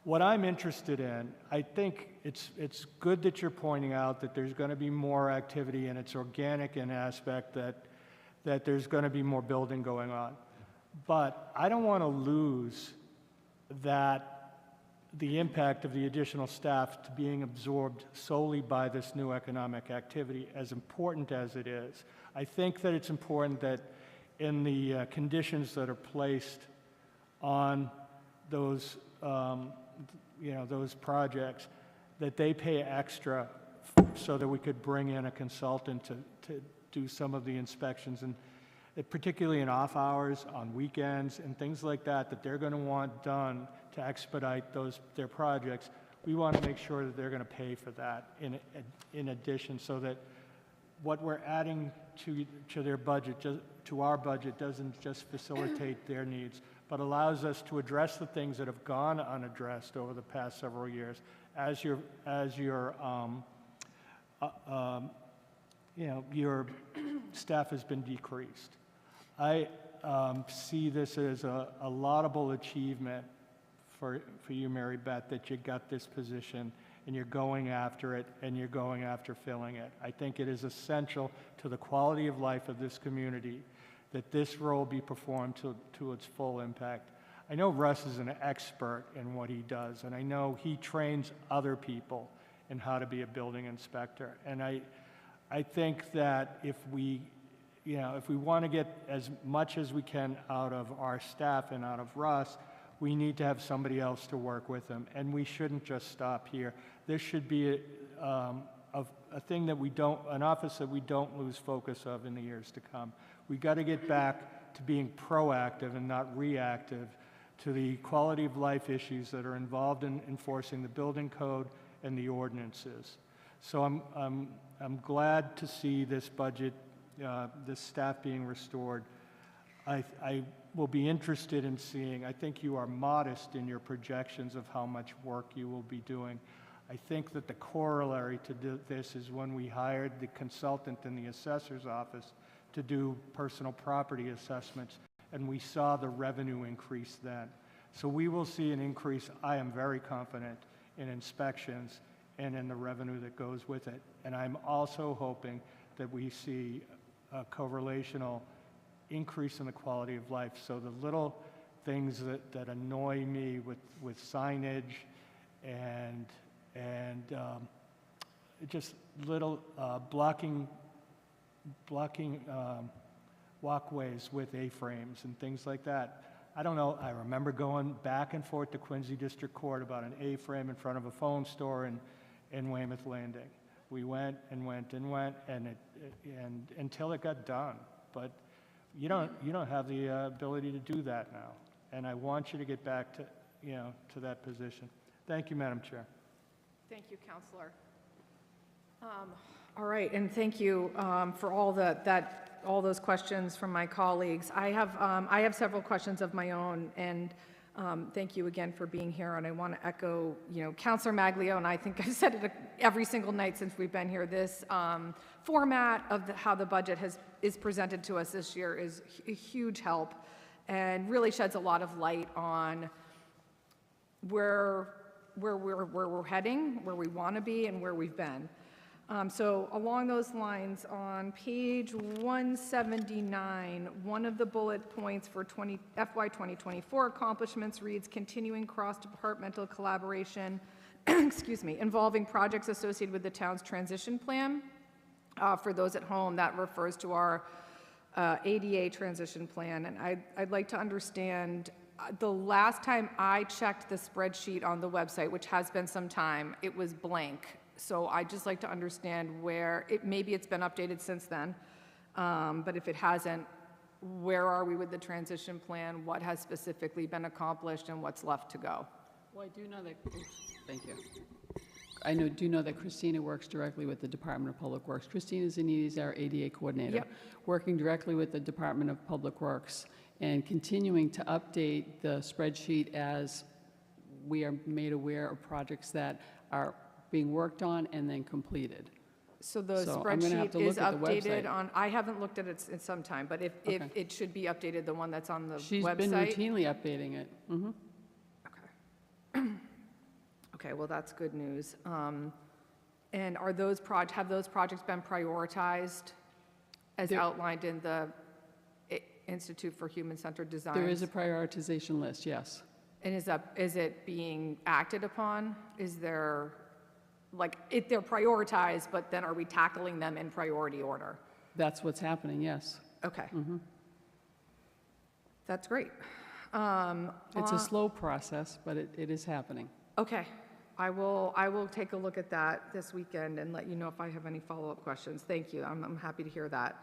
What I'm interested in, I think it's good that you're pointing out that there's going to be more activity, and it's organic in aspect that there's going to be more building going on. But I don't want to lose the impact of the additional staff to being absorbed solely by this new economic activity, as important as it is. I think that it's important that in the conditions that are placed on those those projects, that they pay extra so that we could bring in a consultant to do some of the inspections, and particularly in off hours, on weekends, and things like that they're going to want done to expedite their projects. We want to make sure that they're going to pay for that in addition, so that what we're adding to their budget, to our budget, doesn't just facilitate their needs, but allows us to address the things that have gone unaddressed over the past several years as your staff has been decreased. I see this as a laudable achievement for you, Mary Beth, that you got this position and you're going after it and you're going after filling it. I think it is essential to the quality of life of this community that this role be performed to its full impact. I know Russ is an expert in what he does, and I know he trains other people in how to be a building inspector. And I think that if we want to get as much as we can out of our staff and out of Russ, we need to have somebody else to work with him, and we shouldn't just stop here. This should be a thing that an office that we don't lose focus of in the years to come. We got to get back to being proactive and not reactive to the quality of life issues that are involved in enforcing the building code and the ordinances. So I'm glad to see this budget, this staff being restored. I will be interested in seeing, I think you are modest in your projections of how much work you will be doing. I think that the corollary to this is when we hired the consultant in the assessor's office to do personal property assessments, and we saw the revenue increase then. So we will see an increase, I am very confident, in inspections and in the revenue that goes with it. And I'm also hoping that we see a correlational increase in the quality of life. So the little things that annoy me with signage and just little blocking walkways with A-frames and things like that. I don't know, I remember going back and forth to Quincy District Court about an A-frame in front of a phone store in Weymouth Landing. We went and went and went, and until it got done. But you don't have the ability to do that now. And I want you to get back to, to that position. Thank you, Madam Chair. Thank you, Counselor. All right, and thank you for all those questions from my colleagues. I have several questions of my own, and thank you again for being here. And I want to echo, Counselor Maglio, and I think I've said it every single night since we've been here. This format of how the budget is presented to us this year is a huge help, and really sheds a lot of light on where we're heading, where we want to be, and where we've been. So along those lines, on page 179, one of the bullet points for FY 2024 accomplishments reads, continuing cross-departmental collaboration, excuse me, involving projects associated with the town's transition plan. For those at home, that refers to our ADA transition plan. And I'd like to understand, the last time I checked the spreadsheet on the website, which has been some time, it was blank. So I'd just like to understand maybe it's been updated since then, but if it hasn't, where are we with the transition plan? What has specifically been accomplished and what's left to go? Well, I do know that, thank you. Do know that Christina works directly with the Department of Public Works. Christina Zanini is our ADA coordinator, Yep. working directly with the Department of Public Works and continuing to update the spreadsheet as we are made aware of projects that are being worked on and then completed. So the So I'm gonna have spreadsheet to look is at the updated website. on, I haven't looked at it in some time, but if Okay. it should be updated, the one that's on the She's website? been routinely updating it. Mhm. Okay. Okay, well, that's good news. And have those projects been prioritized as There- outlined in the Institute for Human-Centered Design? There is a prioritization list, yes. And is it being acted upon? Is there, if they're prioritized, but then are we tackling them in priority order? That's what's happening, yes. Okay. Mm-hmm. That's great. It's a slow process, but it is happening. Okay. I will take a look at that this weekend and let you know if I have any follow-up questions. Thank you. I'm happy to hear that.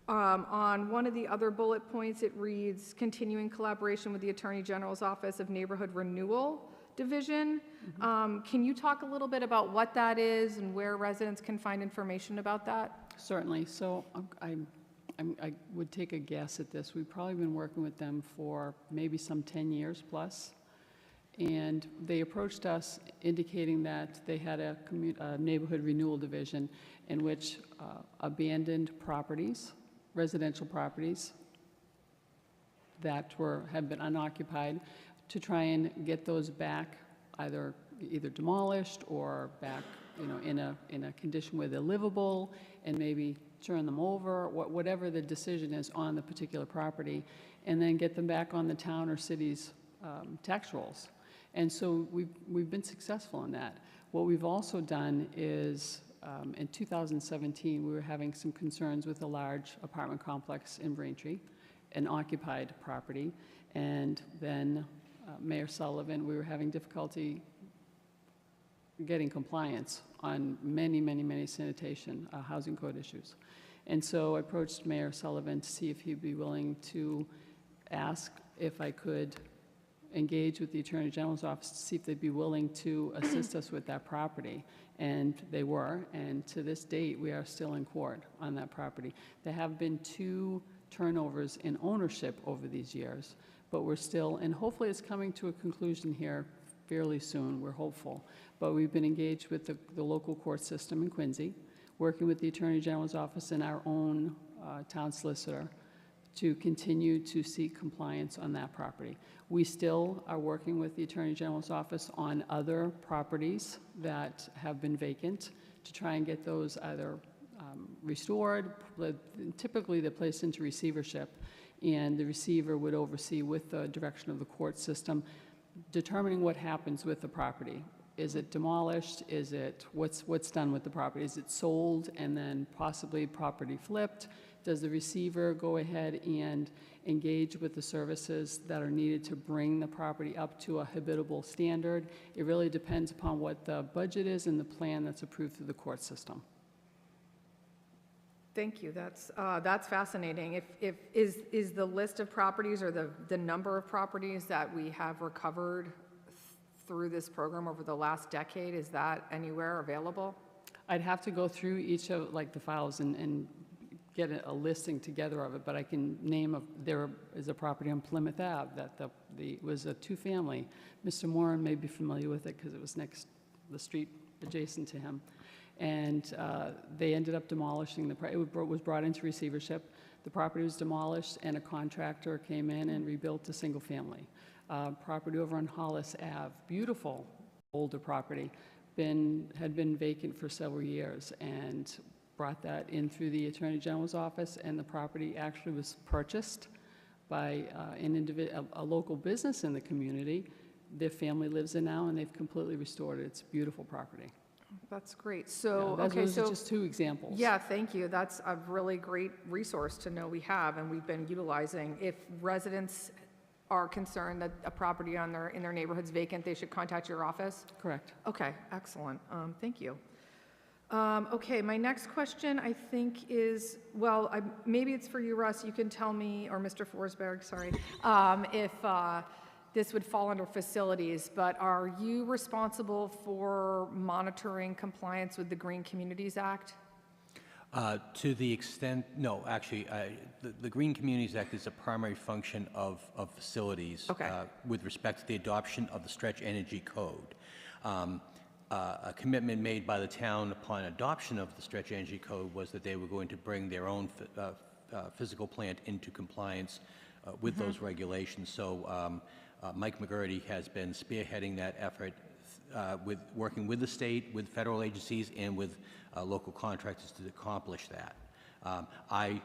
On one of the other bullet points, it reads, continuing collaboration with the Attorney General's Office of Neighborhood Renewal Division. Can you talk a little bit about what that is and where residents can find information about that? Certainly. So I would take a guess at this. We've probably been working with them for maybe some 10 years plus. And they approached us indicating that they had a neighborhood renewal division in which abandoned properties, residential properties that have been unoccupied, to try and get those back either demolished or back in a condition where they're livable, and maybe turn them over, whatever the decision is on the particular property, and then get them back on the town or city's tax rolls. And so we've been successful in that. What we've also done is, in 2017, we were having some concerns with a large apartment complex in Braintree, an occupied property, and then Mayor Sullivan, we were having difficulty getting compliance on many sanitation, housing code issues. And so I approached Mayor Sullivan to see if he'd be willing to ask if I could engage with the Attorney General's office to see if they'd be willing to assist us with that property. And they were, and to this date, we are still in court on that property. There have been 2 turnovers in ownership over these years, but we're still, and hopefully it's coming to a conclusion here fairly soon, we're hopeful. But we've been engaged with the local court system in Quincy, working with the Attorney General's office and our own town solicitor to continue to seek compliance on that property. We still are working with the Attorney General's office on other properties that have been vacant to try and get those either restored. Typically, they're placed into receivership, and the receiver would oversee, with the direction of the court system, determining what happens with the property. Is it demolished? Is it, what's done with the property? Is it sold and then possibly property flipped? Does the receiver go ahead and engage with the services that are needed to bring the property up to a habitable standard? It really depends upon what the budget is and the plan that's approved through the court system. Thank you. That's fascinating. Is the list of properties or the number of properties that we have recovered through this program over the last decade, is that anywhere available? I'd have to go through each of the files and get a listing together of it, but I can name, there is a property on Plymouth Ave that was a two-family. Mr. Moran may be familiar with it because it was next the street adjacent to him. And they ended up demolishing it was brought into receivership. The property was demolished, and a contractor came in and rebuilt a single family. Property over on Hollis Ave, beautiful older property, had been vacant for several years, and brought that in through the Attorney General's office, and the property actually was purchased by a local business in the community. Their family lives there now, and they've completely restored it. It's beautiful property. That's great. So, Yeah, okay, those so. are just two examples. Yeah, thank you. That's a really great resource to know we have and we've been utilizing. If residents are concerned that a property in their neighborhood's vacant, they should contact your office? Correct. Okay, excellent. Thank you. Okay, my next question, I think, is, well, maybe it's for you, Russ. You can tell me, or Mr. Forsberg, sorry, if this would fall under facilities, but are you responsible for monitoring compliance with the Green Communities Act? To the extent, no, actually, the Green Communities Act is a primary function of facilities. Okay. With respect to the adoption of the Stretch Energy Code. A commitment made by the town upon adoption of the Stretch Energy Code was that they were going to bring their own physical plant into compliance with those regulations. So Mike McGurty has been spearheading that effort working with the state, with federal agencies, and with local contractors to accomplish that. I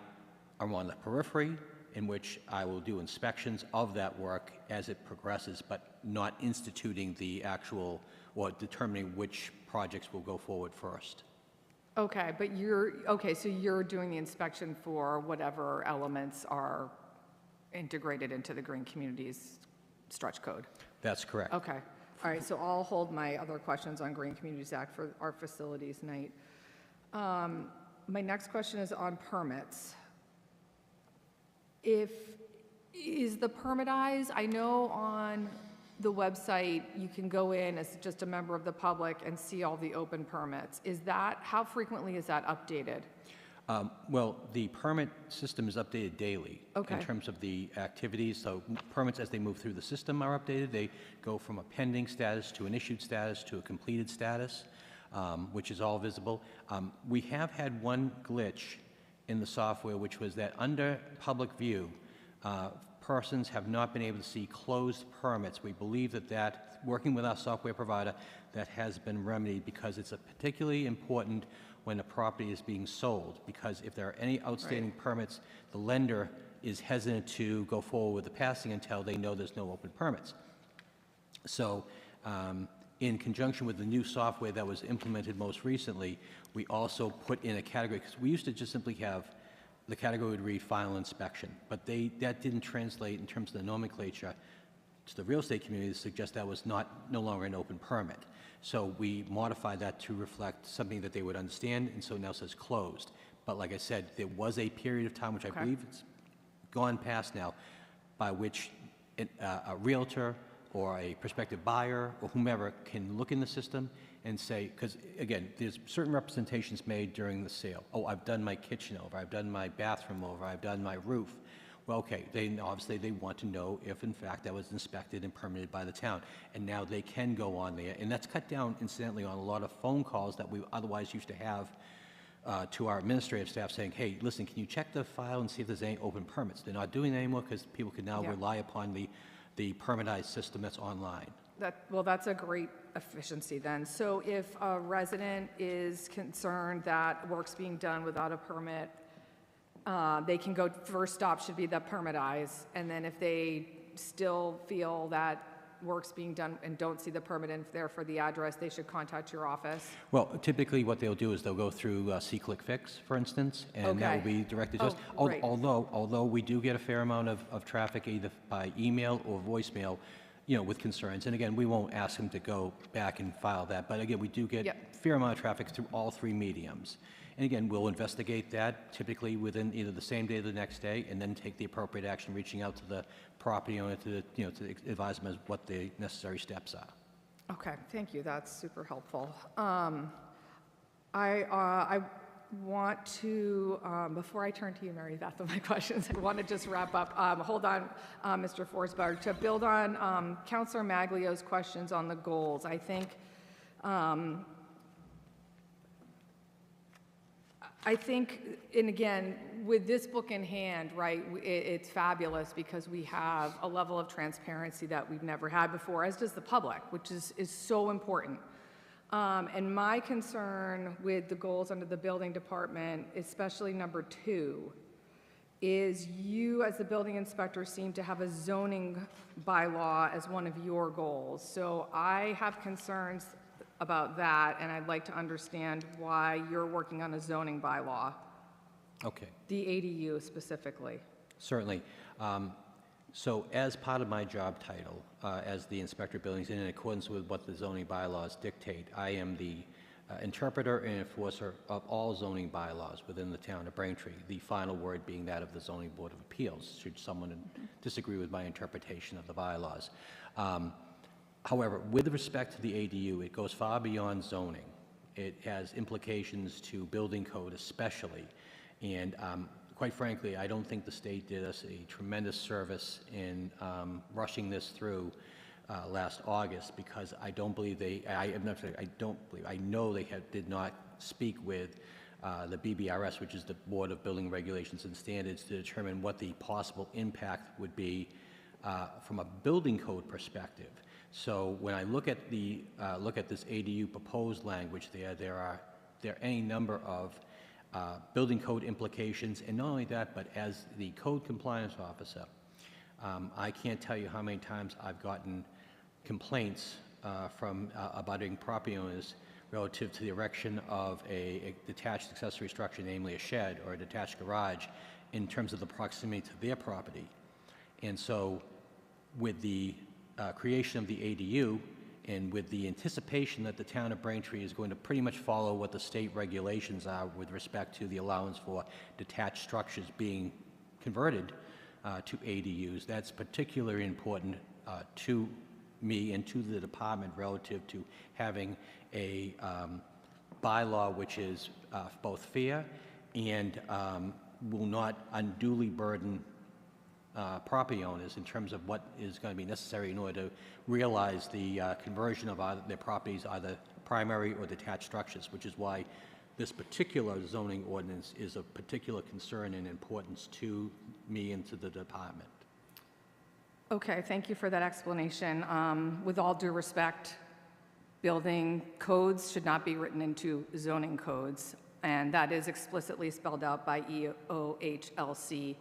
am on the periphery, in which I will do inspections of that work as it progresses, but not instituting the actual or determining which projects will go forward first. Okay, but so you're doing the inspection for whatever elements are integrated into the Green Communities Stretch Code? That's correct. Okay. All right, so I'll hold my other questions on Green Communities Act for our facilities night. My next question is on permits. Is the permitized, I know on the website you can go in as just a member of the public and see all the open permits. How frequently is that updated? Well, the permit system is updated daily Okay. in terms of the activities. So permits, as they move through the system, are updated. They go from a pending status to an issued status to a completed status, which is all visible. We have had one glitch in the software, which was that under public view, persons have not been able to see closed permits. We believe that working with our software provider, that has been remedied, because it's particularly important when a property is being sold, because if there are any outstanding permits, the lender is hesitant to go forward with the passing until they know there's no open permits. So in conjunction with the new software that was implemented most recently, we also put in a category, because we used to just simply have the category would read final inspection, but that didn't translate in terms of the nomenclature to the real estate community to suggest that was no longer an open permit. So we modified that to reflect something that they would understand, and so it now says closed. But like I said, there was a period of time, which I believe it's gone past now, by which a realtor or a prospective buyer or whomever can look in the system and say, because again, there's certain representations made during the sale. Oh, I've done my kitchen over, I've done my bathroom over, I've done my roof. Well, okay, obviously they want to know if in fact that was inspected and permitted by the town. And now they can go on there, and that's cut down incidentally on a lot of phone calls that we otherwise used to have to our administrative staff saying, hey, listen, can you check the file and see if there's any open permits? They're not doing that anymore because people can now Yeah. rely upon the permitized system that's online. Well, that's a great efficiency then. So if a resident is concerned that work's being done without a permit, they can go, first stop should be the permitize, and then if they still feel that work's being done and don't see the permit in there for the address, they should contact your office? Well, typically what they'll do is they'll go through See-Click-Fix, for instance, and that will Okay. be directed to us. Oh, great. Although we do get a fair amount of traffic either by email or voicemail, with concerns. And again, we won't ask them to go back and file that, but again, we do get Yep. a fair amount of traffic through all three mediums. And again, we'll investigate that typically within either the same day or the next day, and then take the appropriate action, reaching out to the property owner to advise them as what the necessary steps are. Okay, thank you, that's super helpful. I want to, before I turn to you, Mary Beth, with my questions, I want to just wrap up. Hold on, Mr. Forsberg, to build on Councilor Maglio's questions on the goals. I think, and again, with this book in hand, right, it's fabulous because we have a level of transparency that we've never had before, as does the public, which is so important. And my concern with the goals under the building department, especially number 2, is you as the building inspector seem to have a zoning bylaw as one of your goals. So I have concerns about that, and I'd like to understand why you're working on a zoning bylaw, Okay. the ADU specifically. Certainly. So as part of my job title, as the Inspector of Buildings, in accordance with what the zoning bylaws dictate, I am the interpreter and enforcer of all zoning bylaws within the town of Braintree, the final word being that of the Zoning Board of Appeals, should someone disagree with my interpretation of the bylaws. However, with respect to the ADU, it goes far beyond zoning. It has implications to building code especially, and quite frankly, I don't think the state did us a tremendous service in rushing this through last August, because I don't believe I know they did not speak with the BBRS, which is the Board of Building Regulations and Standards, to determine what the possible impact would be from a building code perspective. So when I look at this ADU proposed language, there are any number of building code implications, and not only that, but as the code compliance officer, I can't tell you how many times I've gotten complaints from abutting property owners relative to the erection of a detached accessory structure, namely a shed or a detached garage, in terms of the proximity to their property. And so with the creation of the ADU, and with the anticipation that the town of Braintree is going to pretty much follow what the state regulations are with respect to the allowance for detached structures being converted to ADUs, that's particularly important to me and to the department relative to having a bylaw which is both fair and will not unduly burden property owners in terms of what is going to be necessary in order to realize the conversion of their properties, either primary or detached structures, which is why this particular zoning ordinance is of particular concern and importance to me and to the department. Okay, thank you for that explanation. With all due respect, building codes should not be written into zoning codes, and that is explicitly spelled out by EOHLC.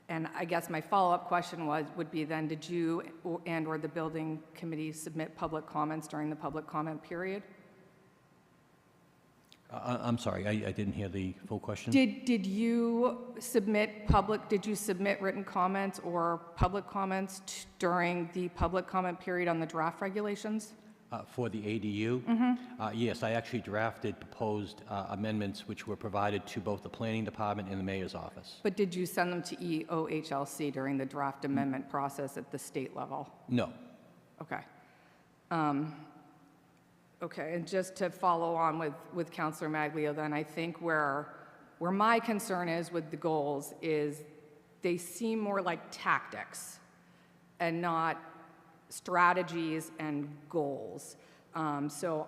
And I guess my follow-up question would be then, did you and/or the building committee submit public comments during the public comment period? I'm sorry, I didn't hear the full question. Did you submit written comments or public comments during the public comment period on the draft regulations? For the ADU? Yes, I actually drafted proposed amendments which were provided to both the planning department and the mayor's office. But did you send them to EOHLC during the draft amendment process at the state level? No. Okay. Okay, and just to follow on with Councilor Maglio, then I think where my concern is with the goals is they seem more like tactics and not strategies and goals. So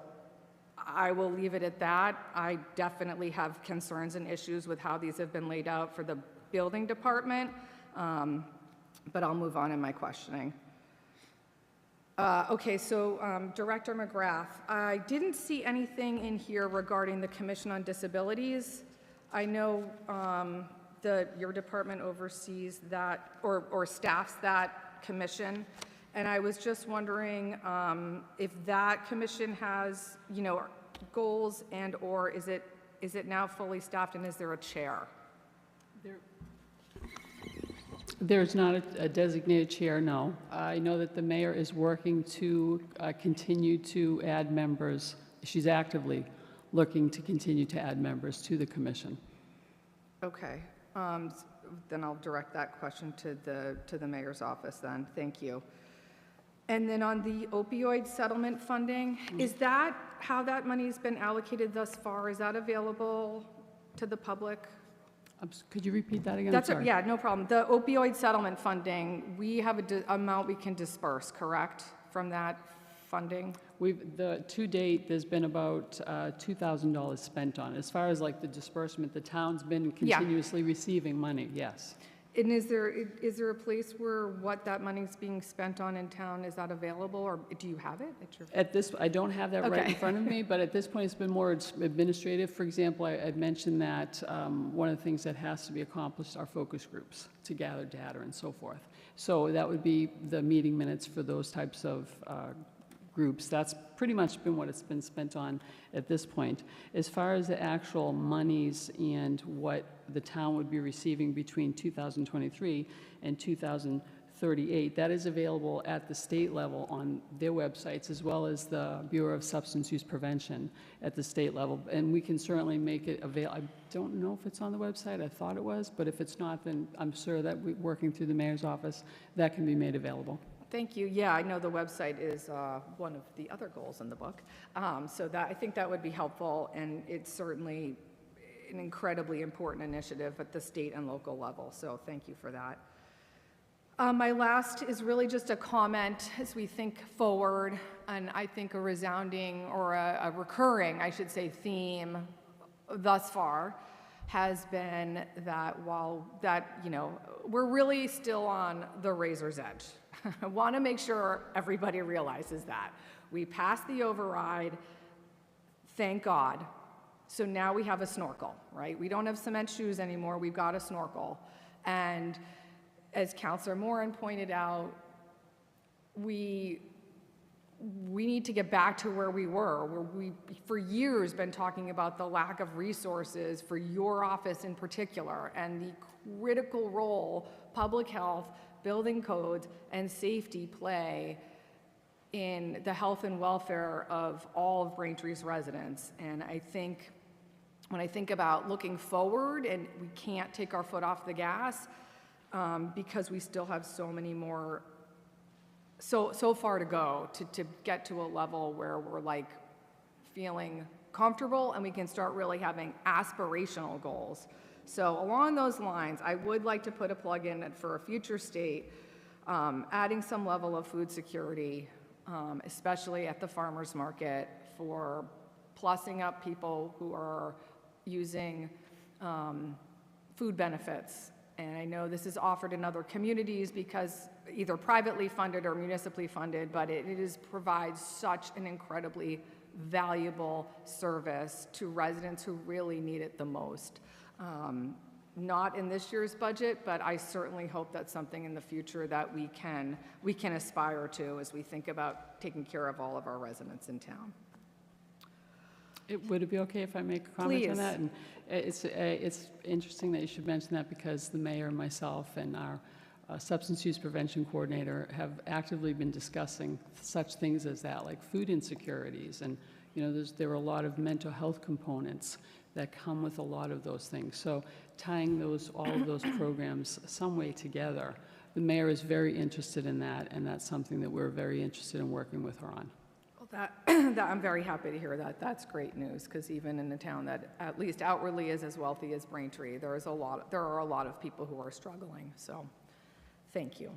I will leave it at that. I definitely have concerns and issues with how these have been laid out for the building department, but I'll move on in my questioning. Okay, so Director McGrath, I didn't see anything in here regarding the Commission on Disabilities. I know your department oversees that or staffs that commission, and I was just wondering if that commission has, goals and/or is it now fully staffed, and is there a chair? There's not a designated chair, no. I know that the mayor is working to continue to add members. She's actively looking to continue to add members to the commission. Okay, then I'll direct that question to the mayor's office then. Thank you. And then on the opioid settlement funding, is that how that money's been allocated thus far? Is that available to the public? Could you repeat that again? That's Sorry. yeah, no problem. The opioid settlement funding, we have an amount we can disperse, correct, from that funding? To date, there's been about $2,000 spent on it. As far as like the disbursement, the town's been continuously receiving money, yes. And is there a place where what that money's being spent on in town, is that available, or do you have it at your? I don't have that right in front of me, but at this point, it's been more administrative. For example, I mentioned that one of the things that has to be accomplished are focus groups to gather data and so forth. So that would be the meeting minutes for those types of groups. That's pretty much been what it's been spent on at this point. As far as the actual monies and what the town would be receiving between 2023 and 2038, that is available at the state level on their websites, as well as the Bureau of Substance Use Prevention at the state level. And we can certainly make it available. I don't know if it's on the website. I thought it was, but if it's not, then I'm sure that working through the mayor's office, that can be made available. Thank you. Yeah, I know the website is one of the other goals in the book. So I think that would be helpful, and it's certainly an incredibly important initiative at the state and local level. So thank you for that. My last is really just a comment as we think forward, and I think a resounding or a recurring, I should say, theme thus far has been that we're really still on the razor's edge. I want to make sure everybody realizes that. We passed the override, thank God. So now we have a snorkel, right? We don't have cement shoes anymore, we've got a snorkel. And as Councilor Moran pointed out, we need to get back to where we were, where we, for years, been talking about the lack of resources for your office in particular, and the critical role public health, building codes, and safety play in the health and welfare of all of Braintree's residents. And I think, when I think about looking forward, and we can't take our foot off the gas, because we still have so many more, so far to go to get to a level where we're like feeling comfortable and we can start really having aspirational goals. So along those lines, I would like to put a plug in for a future state, adding some level of food security, especially at the farmers market, for plussing up people who are using food benefits. And I know this is offered in other communities because either privately funded or municipally funded, but it provides such an incredibly valuable service to residents who really need it the most. Not in this year's budget, but I certainly hope that's something in the future that we can aspire to as we think about taking care of all of our residents in town. Would it be okay if I make a comment Please. on that? And it's interesting that you should mention that, because the mayor and myself and our substance use prevention coordinator have actively been discussing such things as that, like food insecurities, and there are a lot of mental health components that come with a lot of those things. So tying all of those programs some way together, the mayor is very interested in that, and that's something that we're very interested in working with her on. Well, that I'm very happy to hear that. That's great news, because even in a town that at least outwardly is as wealthy as Braintree, there are a lot of people who are struggling. So thank you.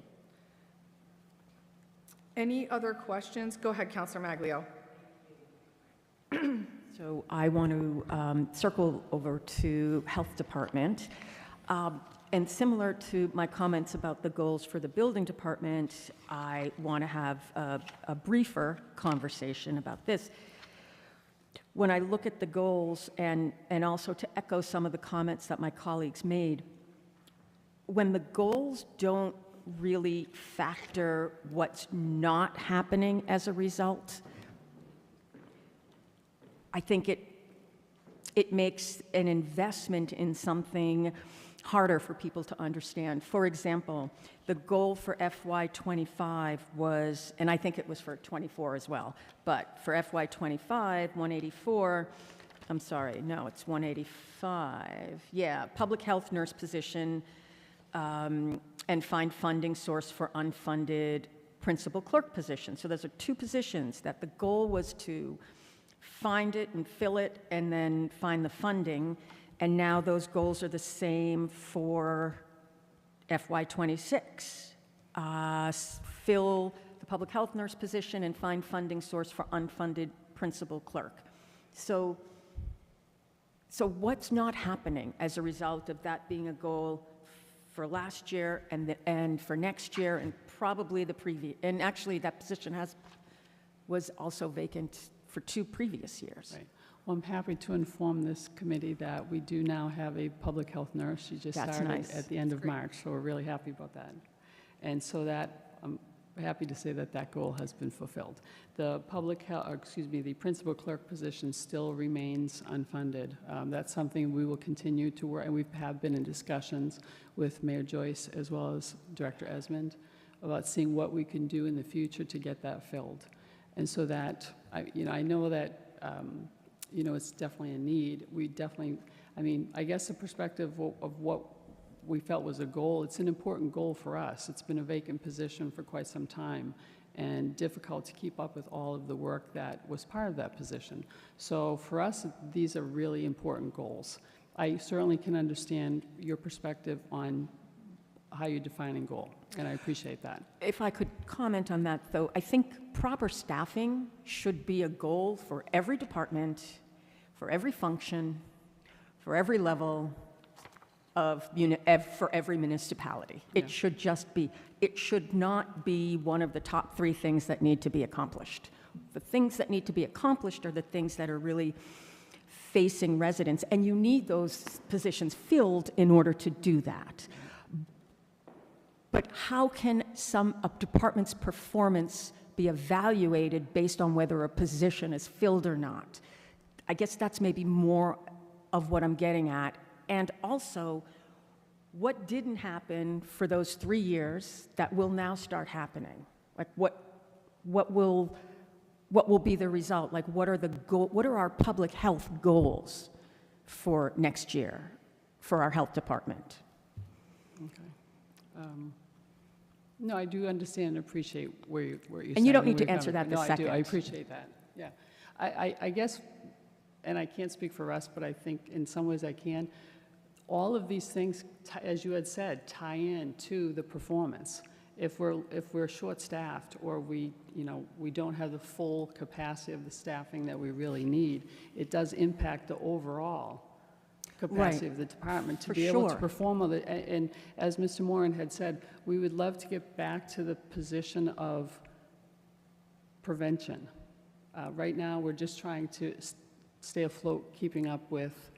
Any other questions? Go ahead, Councilor Maglio. So I want to circle over to Health Department. And similar to my comments about the goals for the Building Department, I want to have a briefer conversation about this. When I look at the goals, and also to echo some of the comments that my colleagues made, when the goals don't really factor what's not happening as a result, I think it makes an investment in something harder for people to understand. For example, the goal for FY25 was, and I think it was for 24 as well, but for FY25, 184, I'm sorry, no, it's 185. Yeah, public health nurse position, and find funding source for unfunded principal clerk position. So those are two positions that the goal was to find it and fill it and then find the funding. And now those goals are the same for FY26. Fill the public health nurse position and find funding source for unfunded principal clerk. So what's not happening as a result of that being a goal for last year and for next year and probably the previous, and actually that position was also vacant for 2 previous years. Right. Well, I'm happy to inform this committee that we do now have a public health nurse. She just That's started nice. at the end of March, so we're really happy about that. And so that, I'm happy to say that that goal has been fulfilled. The the principal clerk position still remains unfunded. That's something we will continue to work, and we have been in discussions with Mayor Joyce as well as Director Esmond about seeing what we can do in the future to get that filled. And so that, I know that, it's definitely a need. We definitely, I guess the perspective of what we felt was a goal, it's an important goal for us. It's been a vacant position for quite some time and difficult to keep up with all of the work that was part of that position. So for us, these are really important goals. I certainly can understand your perspective on how you're defining goal, and I appreciate that. If I could comment on that, though, I think proper staffing should be a goal for every department, for every function, for every level for every municipality. Yeah. It should just be, it should not be one of the top 3 things that need to be accomplished. The things that need to be accomplished are the things that are really facing residents, and you need those positions filled in order to do that. But how can a department's performance be evaluated based on whether a position is filled or not? I guess that's maybe more of what I'm getting at. And also, what didn't happen for those 3 years that will now start happening? Like what will be the result? Like what are our public health goals for next year for our health department? Okay. No, I do understand and appreciate where you're saying. And you don't need where to you're answer coming that from. this No, I do. I second. appreciate that. Yeah. I guess, and I can't speak for us, but I think in some ways I can. All of these things, as you had said, tie in to the performance. If we're short-staffed or we don't have the full capacity of the staffing that we really need, it does impact the overall capacity of the department to be able to perform all the, and as Mr. Moran had said, we would love to get back to the position of prevention. Right now, we're just trying to stay afloat, keeping up with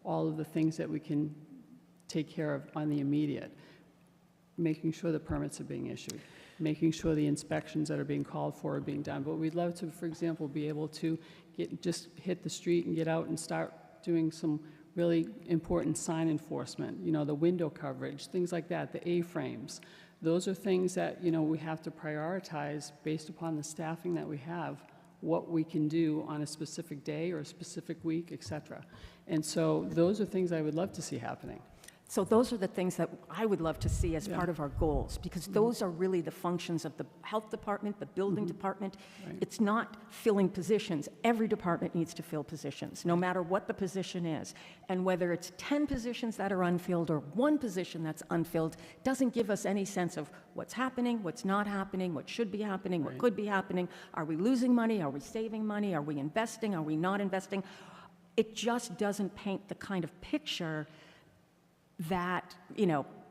all of the things that we can take care of on the immediate, making sure the permits are being issued, making sure the inspections that are being called for are being done. But we'd love to, for example, be able to just hit the street and get out and start doing some really important sign enforcement, the window coverage, things like that, the A-frames. Those are things that, we have to prioritize based upon the staffing that we have, what we can do on a specific day or a specific week, et cetera. And so those are things I would love to see happening. So those are the things that I would love to see as part of our goals, because those are really the functions of the health department, the building department. It's not filling positions. Every department needs to fill positions, no matter what the position is. And whether it's 10 positions that are unfilled or 1 position that's unfilled, doesn't give us any sense of what's happening, what's not happening, what should be happening, what could be happening. Are we losing money? Are we saving money? Are we investing? Are we not investing? It just doesn't paint the kind of picture that,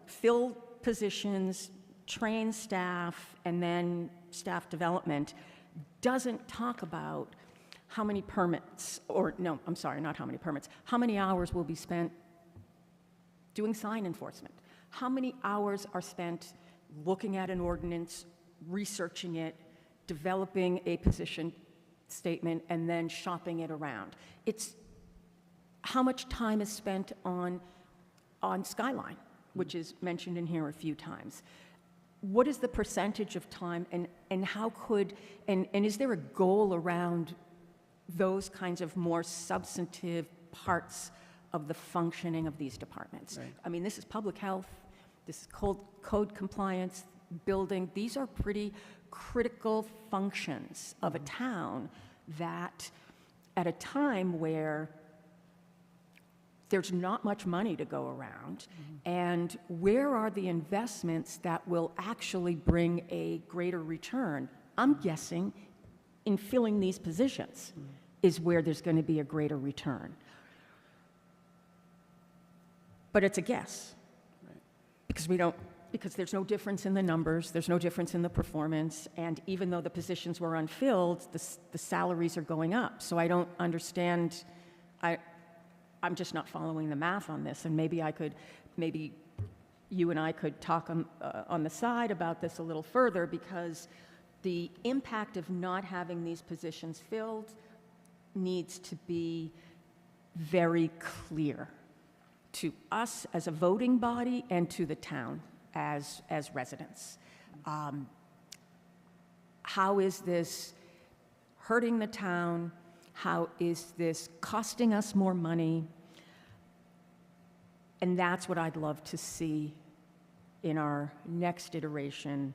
fill positions, train staff, and then staff development doesn't talk about how many permits, or no, I'm sorry, not how many permits, how many hours will be spent doing sign enforcement? How many hours are spent looking at an ordinance, researching it, developing a position statement, and then shopping it around? It's how much time is spent on Skyline, which is mentioned in here a few times. What is the percentage of time, and how could, and is there a goal around those kinds of more substantive parts of the functioning of these departments? Right. I mean, this is public health, this is code compliance, building. These are pretty critical functions of a town that, at a time where there's not much money to go around, and where are the investments that will actually bring a greater return? I'm guessing in filling these positions is where there's going to be a greater return. But it's a guess, because because there's no difference in the numbers, there's no difference in the performance, and even though the positions were unfilled, the salaries are going up. So I don't understand. I'm just not following the math on this, and maybe you and I could talk on the side about this a little further, because the impact of not having these positions filled needs to be very clear to us as a voting body and to the town as residents. How is this hurting the town? How is this costing us more money? And that's what I'd love to see in our next iteration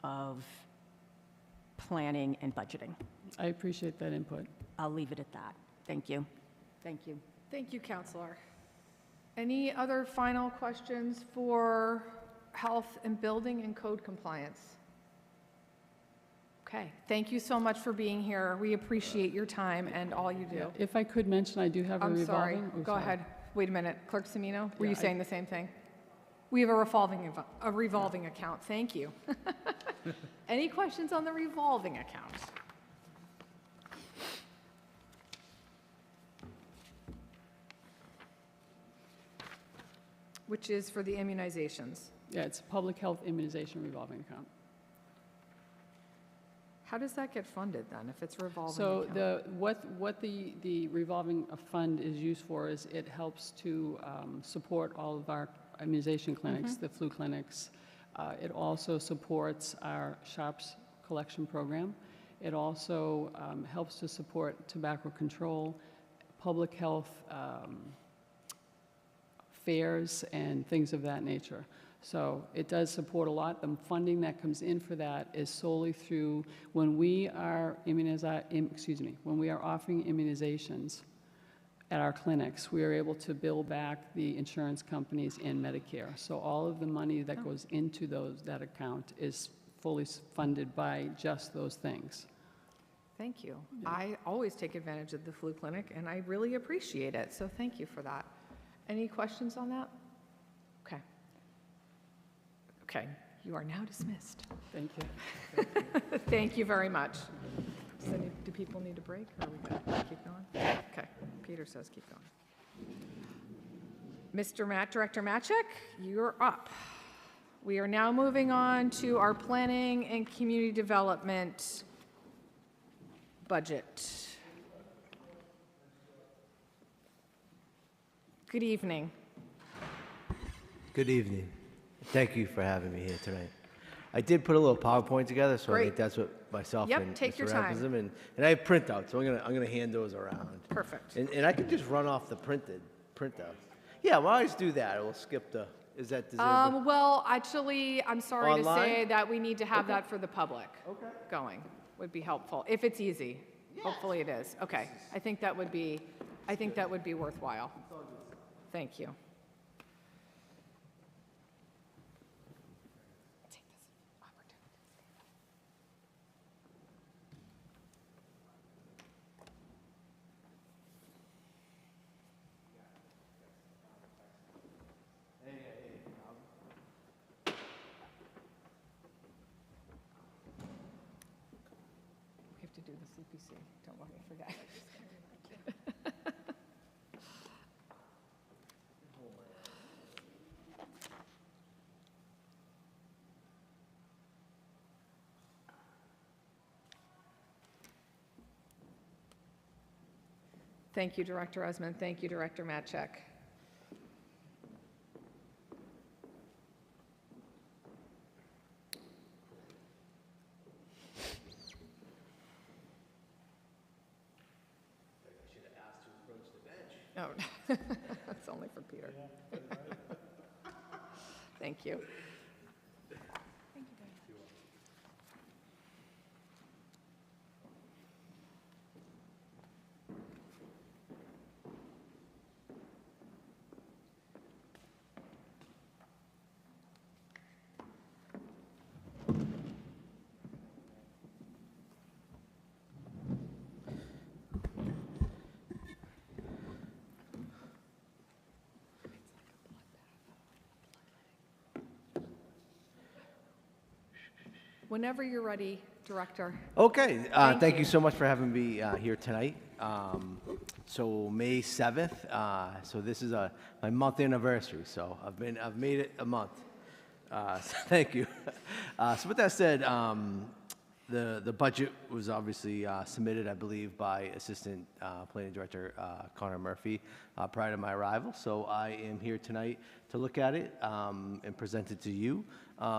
of planning and budgeting. I appreciate that input. I'll leave it at that. Thank you. Thank you. Thank you, Counselor. Any other final questions for health and building and code compliance? Okay, thank you so much for being here. We appreciate your time and all you do. If I could mention, I do have a I'm sorry, revolving. go ahead. Wait a minute, Clerk Semino, were Yeah, you saying the same thing? We have a revolving account, thank you. Any questions on the revolving account? Which is for the immunizations. Yeah, it's a public health immunization revolving account. How does that get funded then, if it's revolving So account? what the revolving fund is used for is it helps to support all of our immunization clinics, the flu clinics. It also supports our SHARPS collection program. It also helps to support tobacco control, public health fairs, and things of that nature. So it does support a lot. The funding that comes in for that is solely through when we are when we are offering immunizations at our clinics, we are able to bill back the insurance companies and Medicare. So all of the money that goes into that account is fully funded by just those things. Thank you. I always take advantage of the flu clinic, and I really appreciate it, so thank you for that. Any questions on that? Okay. Okay, you are now dismissed. Thank you. Thank you very much. Do people need a break, or are we good? Keep going? Okay, Peter says keep going. Director Matchek, you're up. We are now moving on to our planning and community development budget. Good evening. Good evening. Thank you for having me here tonight. I did put a little PowerPoint together, so I Great. think that's what myself Yep, and take your Mr. time. Rappism, and I have printouts, so I'm gonna hand those around. Perfect. And I can just run off the printout. Yeah, we'll always do that. We'll skip the, is that, does everybody- Well, actually, I'm sorry to say Online? that we need to have that for the public. Going would be helpful, if it's easy. Hopefully it is. Okay, I think that would be worthwhile. Thank you. We have to do the CPC, don't let me forget. Thank you, Director Esmond. Thank you, Director Matchek. No, that's only for Peter. Thank you. Whenever you're ready, Director. Okay, Thank thank you. you so much for having me here tonight. So May 7th, so this is my month anniversary, so I've made it a month. So thank you. So with that said, the budget was obviously submitted, I believe, by Assistant Planning Director Connor Murphy prior to my arrival. So I am here tonight to look at it and present it to you.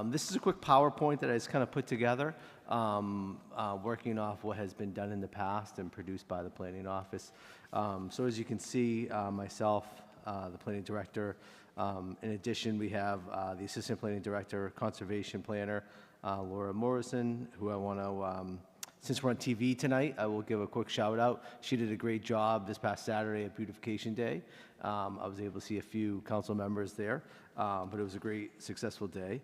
This is a quick PowerPoint that I just kind of put together, working off what has been done in the past and produced by the Planning Office. So as you can see, myself, the Planning Director, in addition, we have the Assistant Planning Director, Conservation Planner, Laura Morrison, who I want to, since we're on TV tonight, I will give a quick shout out. She did a great job this past Saturday at Beautification Day. I was able to see a few council members there, but it was a great, successful day.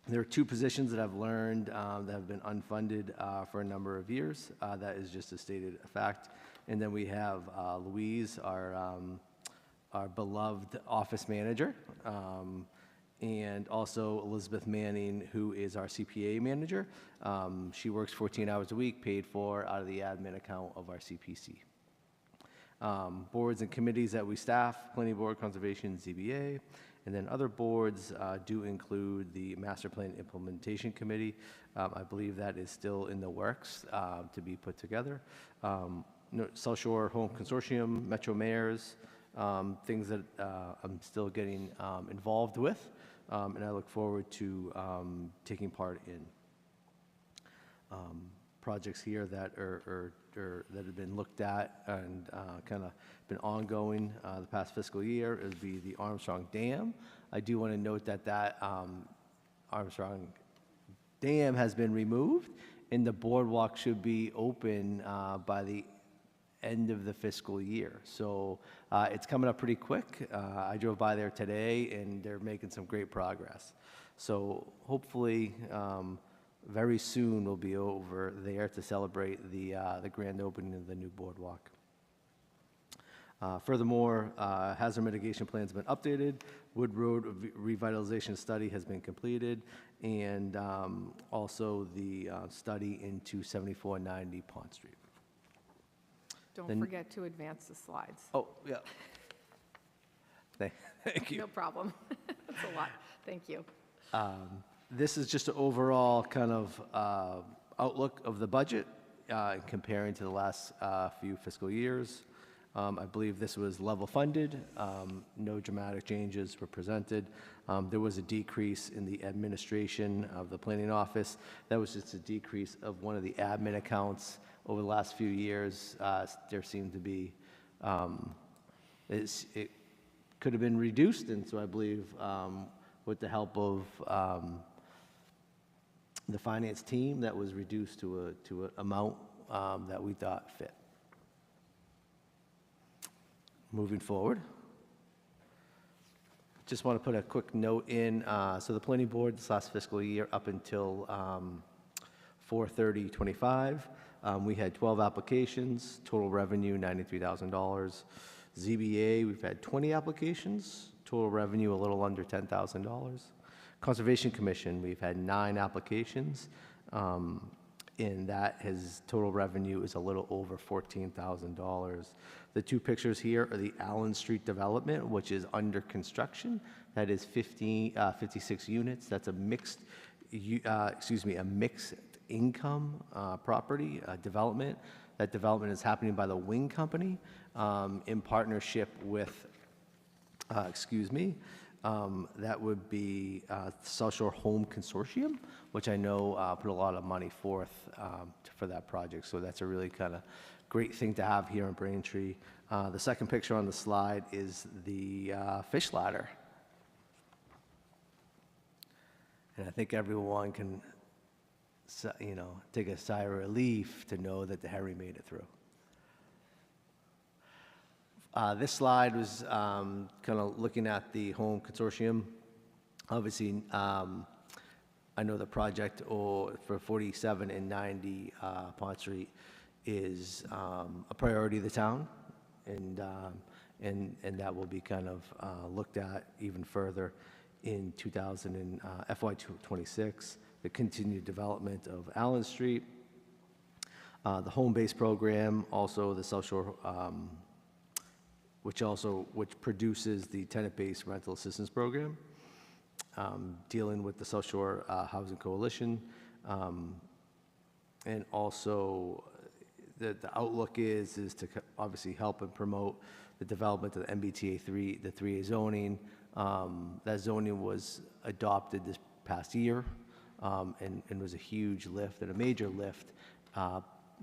There are two positions that I've learned that have been unfunded for a number of years. That is just a stated fact. And then we have Louise, our beloved office manager, and also Elizabeth Manning, who is our CPA manager. She works 14 hours a week, paid for out of the admin account of our CPC. Boards and committees that we staff, Planning Board, Conservation, ZBA, and then other boards do include the Master Plan Implementation Committee. I believe that is still in the works to be put together. South Shore Home Consortium, Metro Mayors, things that I'm still getting involved with, and I look forward to taking part in projects here that that have been looked at and kind of been ongoing the past fiscal year. It would be the Armstrong Dam. I do want to note that Armstrong Dam has been removed, and the boardwalk should be open by the end of the fiscal year. So it's coming up pretty quick. I drove by there today, and they're making some great progress. So hopefully, very soon we'll be over there to celebrate the grand opening of the new boardwalk. Furthermore, hazard mitigation plan's been updated, Wood Road revitalization study has been completed, and also the study into 7490 Pond Street. Don't forget to advance the slides. Oh, yeah. Thank you. No problem. That's a lot. Thank you. This is just an overall kind of outlook of the budget comparing to the last few fiscal years. I believe this was level funded. No dramatic changes were presented. There was a decrease in the administration of the planning office. That was just a decrease of one of the admin accounts over the last few years. There seemed to be, could have been reduced, and so I believe with the help of the finance team, that was reduced to an amount that we thought fit. Moving forward, just want to put a quick note in. So the planning board this last fiscal year up until 4/30/25, we had 12 applications, total revenue $93,000. ZBA, we've had 20 applications, total revenue a little under $10,000. Conservation Commission, we've had 9 applications, and that has, total revenue is a little over $14,000. The 2 pictures here are the Allen Street development, which is under construction. That is 56 units. That's a mixed income property development. That development is happening by the Wing Company in partnership with, that would be South Shore Home Consortium, which I know put a lot of money forth for that project. So that's a really kind of great thing to have here in Braintree. The second picture on the slide is the fish ladder. And I think everyone can, take a sigh of relief to know that the Harry made it through. This slide was kind of looking at the home consortium. Obviously, I know the project for 47 and 90 Pond Street is a priority of the town, and that will be kind of looked at even further in FY26. The continued development of Allen Street, the home-based program, also the South Shore, which produces the tenant-based rental assistance program, dealing with the South Shore Housing Coalition, and also the outlook is to obviously help and promote the development of the MBTA 3, the 3A zoning. That zoning was adopted this past year, and was a huge lift and a major lift,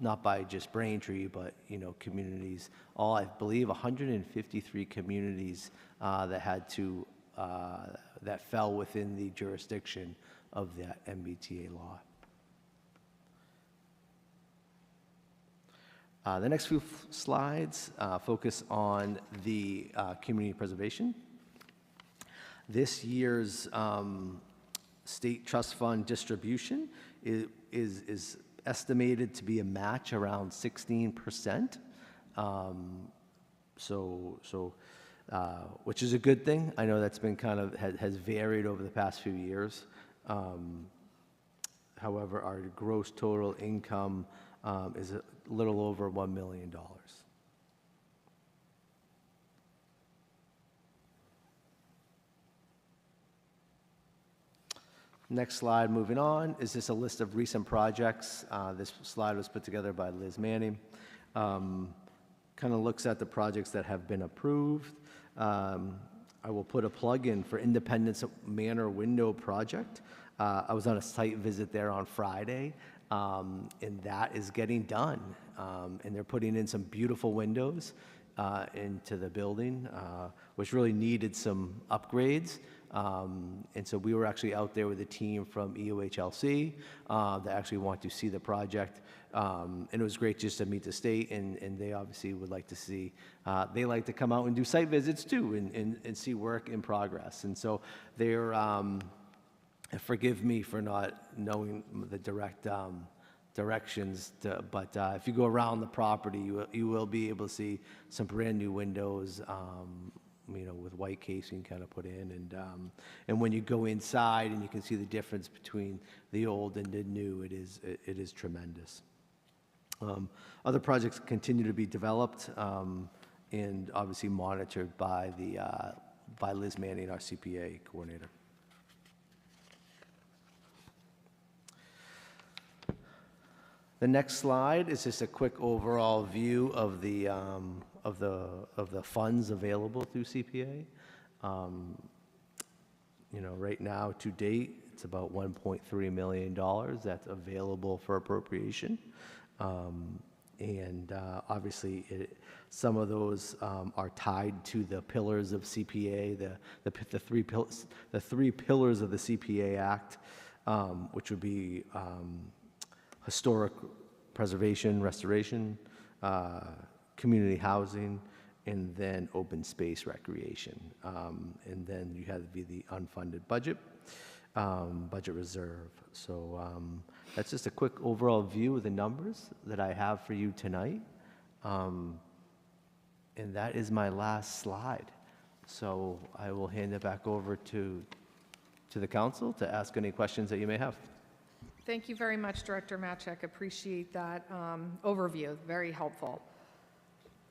not by just Braintree, but communities. All, I believe, 153 communities that fell within the jurisdiction of that MBTA law. The next few slides focus on the community preservation. This year's state trust fund distribution is estimated to be a match around 16%, which is a good thing. I know that's been kind of has varied over the past few years. However, our gross total income is a little over $1 million. Next slide, moving on, is just a list of recent projects. This slide was put together by Liz Manning. Kind of looks at the projects that have been approved. I will put a plug in for Independence Manor window project. I was on a site visit there on Friday, and that is getting done. And they're putting in some beautiful windows into the building, which really needed some upgrades. And so we were actually out there with a team from EOHLC that actually want to see the project. And it was great just to meet the state, and they obviously would like to see, they like to come out and do site visits too and see work in progress. And so they're, forgive me for not knowing the direct directions, but if you go around the property, you will be able to see some brand new windows, with white casing kind of put in, and when you go inside and you can see the difference between the old and the new, it is tremendous. Other projects continue to be developed and obviously monitored by Liz Manning, our CPA coordinator. The next slide is just a quick overall view of the funds available through CPA. Right now, to date, it's about $1.3 million that's available for appropriation. And obviously, some of those are tied to the pillars of CPA, the three pillars of the CPA Act, which would be historic preservation, restoration, community housing, and then open space recreation. And then you have the unfunded budget, budget reserve. So that's just a quick overall view of the numbers that I have for you tonight. And that is my last slide. So I will hand it back over to the council to ask any questions that you may have. Thank you very much, Director Matchek. Appreciate that overview. Very helpful.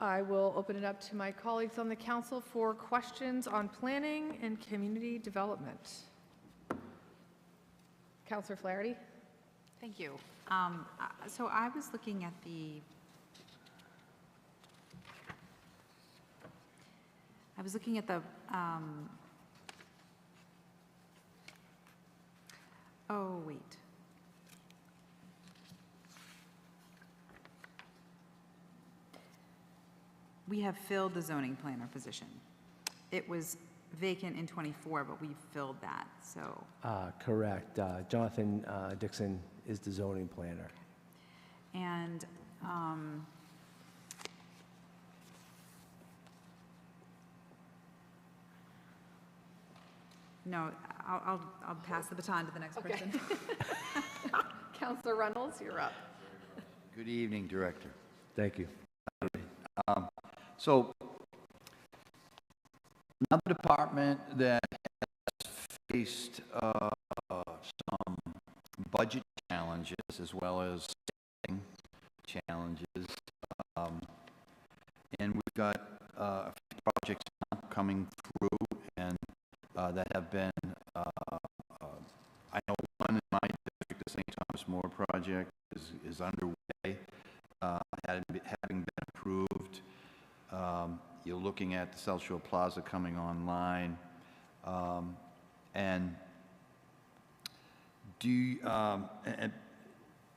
I will open it up to my colleagues on the council for questions on planning and community development. Councilor Flaherty? Thank you. So I was looking at the, oh, wait. We have filled the zoning planner position. It was vacant in '24, but we filled that, so. Correct. Jonathan Dixon is the zoning planner. And no, I'll pass the baton to the next person. Councilor Reynolds, you're up. Good evening, Director. Thank you. So, another department that has faced some budget challenges as well as staffing challenges, and we've got a few projects now coming through and that have been, I know one in my district, the St. Thomas More project, is underway, having been approved. You're looking at the South Shore Plaza coming online, and and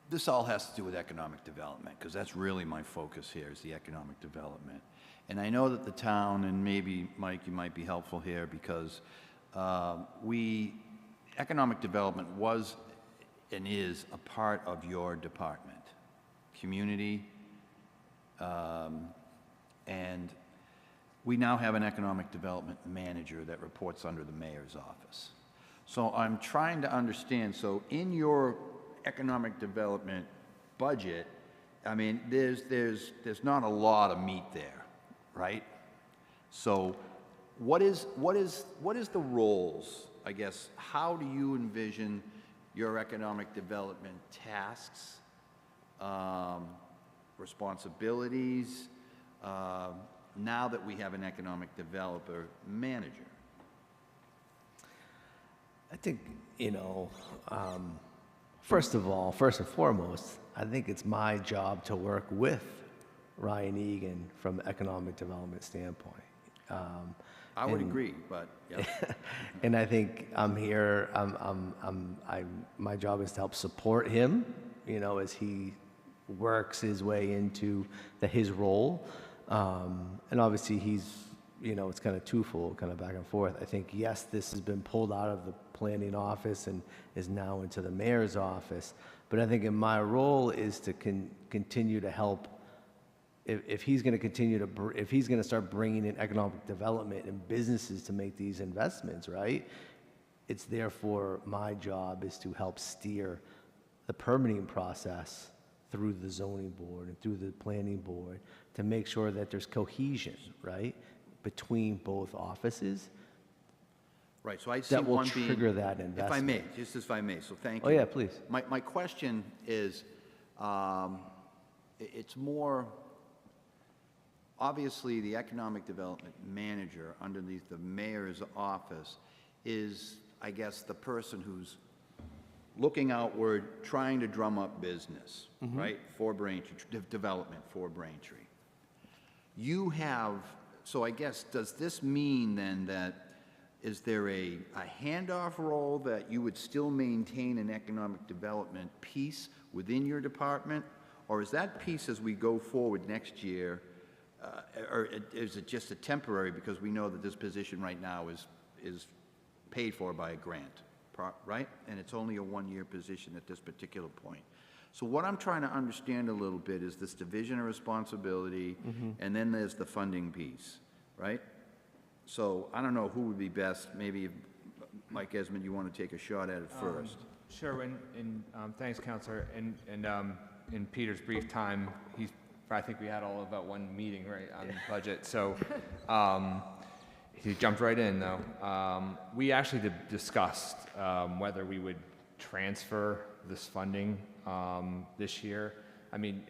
this all has to do with economic development, because that's really my focus here, is the economic development. And I know that the town, and maybe Mike, you might be helpful here, because economic development was and is a part of your department, community, and we now have an economic development manager that reports under the mayor's office. So I'm trying to understand, so in your economic development budget, I mean, there's not a lot of meat there, right? So what is the roles, I guess, how do you envision your economic development tasks, responsibilities, now that we have an economic developer manager? I think, first and foremost, I think it's my job to work with Ryan Egan from an economic development standpoint. I would agree, but yeah. And I think I'm here. My job is to help support him, as he works his way into his role. And obviously, he's, it's kind of twofold, kind of back and forth. I think yes, this has been pulled out of the planning office and is now into the mayor's office. But I think in my role is to continue to help. If he's going to continue to, if he's going to start bringing in economic development and businesses to make these investments, right? It's therefore my job is to help steer the permitting process through the zoning board and through the planning board to make sure that there's cohesion, right, between both offices. Right, so I see That will one being, trigger that investment. if I may, just if I may, so thank you. Oh, yeah, please. My question is, it's more, obviously, the economic development manager underneath the mayor's office is, I guess, the person who's looking outward, trying to drum up business, right, for Braintree, development for Braintree. You have, so I guess, does this mean then that, is there a handoff role that you would still maintain an economic development piece within your department? Or is that piece as we go forward next year, or is it just a temporary, because we know that this position right now is paid for by a grant, right? And it's only a one-year position at this particular point. So what I'm trying to understand a little bit is this division of responsibility, and then there's the funding piece, right? So I don't know who would be best. Maybe, Mike Esmond, you want to take a shot at it first? Sure, and thanks, Counselor. And in Peter's brief time, I think we had all about one meeting, right, on the budget. So he jumped right in, though. We actually discussed whether we would transfer this funding this year. I mean,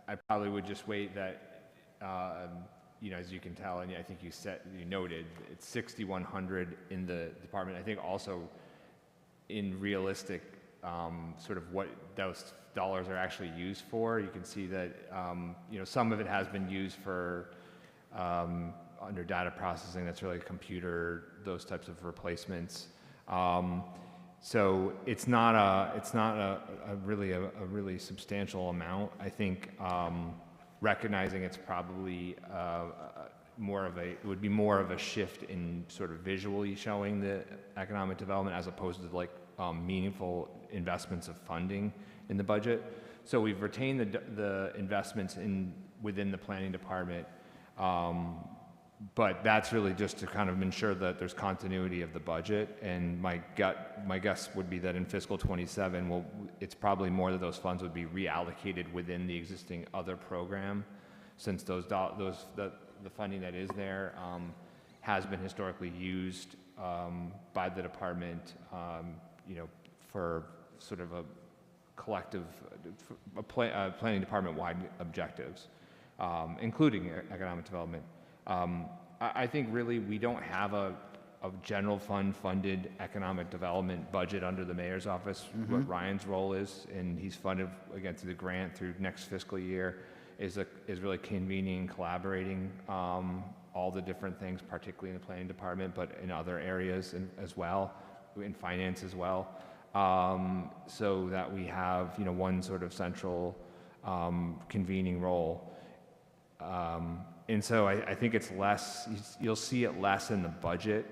I probably would just wait that, you know, as you can tell, and I think you noted, it's 6,100 in the department. I think also in realistic sort of what those dollars are actually used for, you can see that, you know, some of it has been used for under data processing, that's really computer, those types of replacements. So it's not a really substantial amount. I think recognizing it's probably it would be more of a shift in sort of visually showing the economic development as opposed to like meaningful investments of funding in the budget. So we've retained the investments within the planning department. But that's really just to kind of ensure that there's continuity of the budget. And my guess would be that in fiscal 27, it's probably more that those funds would be reallocated within the existing other program, since the funding that is there has been historically used by the department, you know, for sort of a collective planning department-wide objectives, including economic development. I think really we don't have a general fund funded economic development budget under the mayor's office. What Ryan's role is, and he's funded again through the grant through next fiscal year, is really convening, collaborating all the different things, particularly in the planning department, but in other areas as well, in finance as well, so that we have, you know, one sort of central convening role. And so I think it's less, you'll see it less in the budget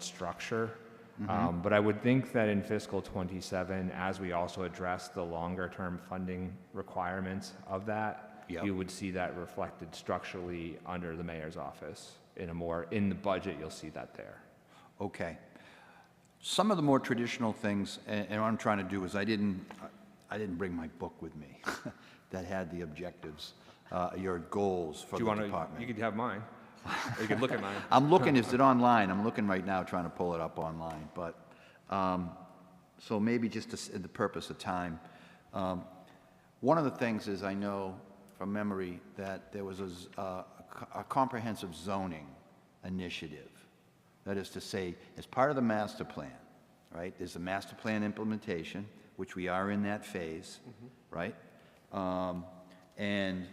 structure. But I would think that in fiscal 27, as we also address the longer term funding requirements of that, you would see that reflected structurally under the mayor's office in the budget, you'll see that there. Okay. Some of the more traditional things, and what I'm trying to do is I didn't bring my book with me that had the objectives. Your goals for the department. You could have mine. Or you could look at mine. I'm looking, is it online? I'm looking right now, trying to pull it up online. But, so maybe just the purpose of time. One of the things is I know from memory that there was a comprehensive zoning initiative. That is to say, as part of the master plan, right? There's a master plan implementation, which we are in that phase, right? And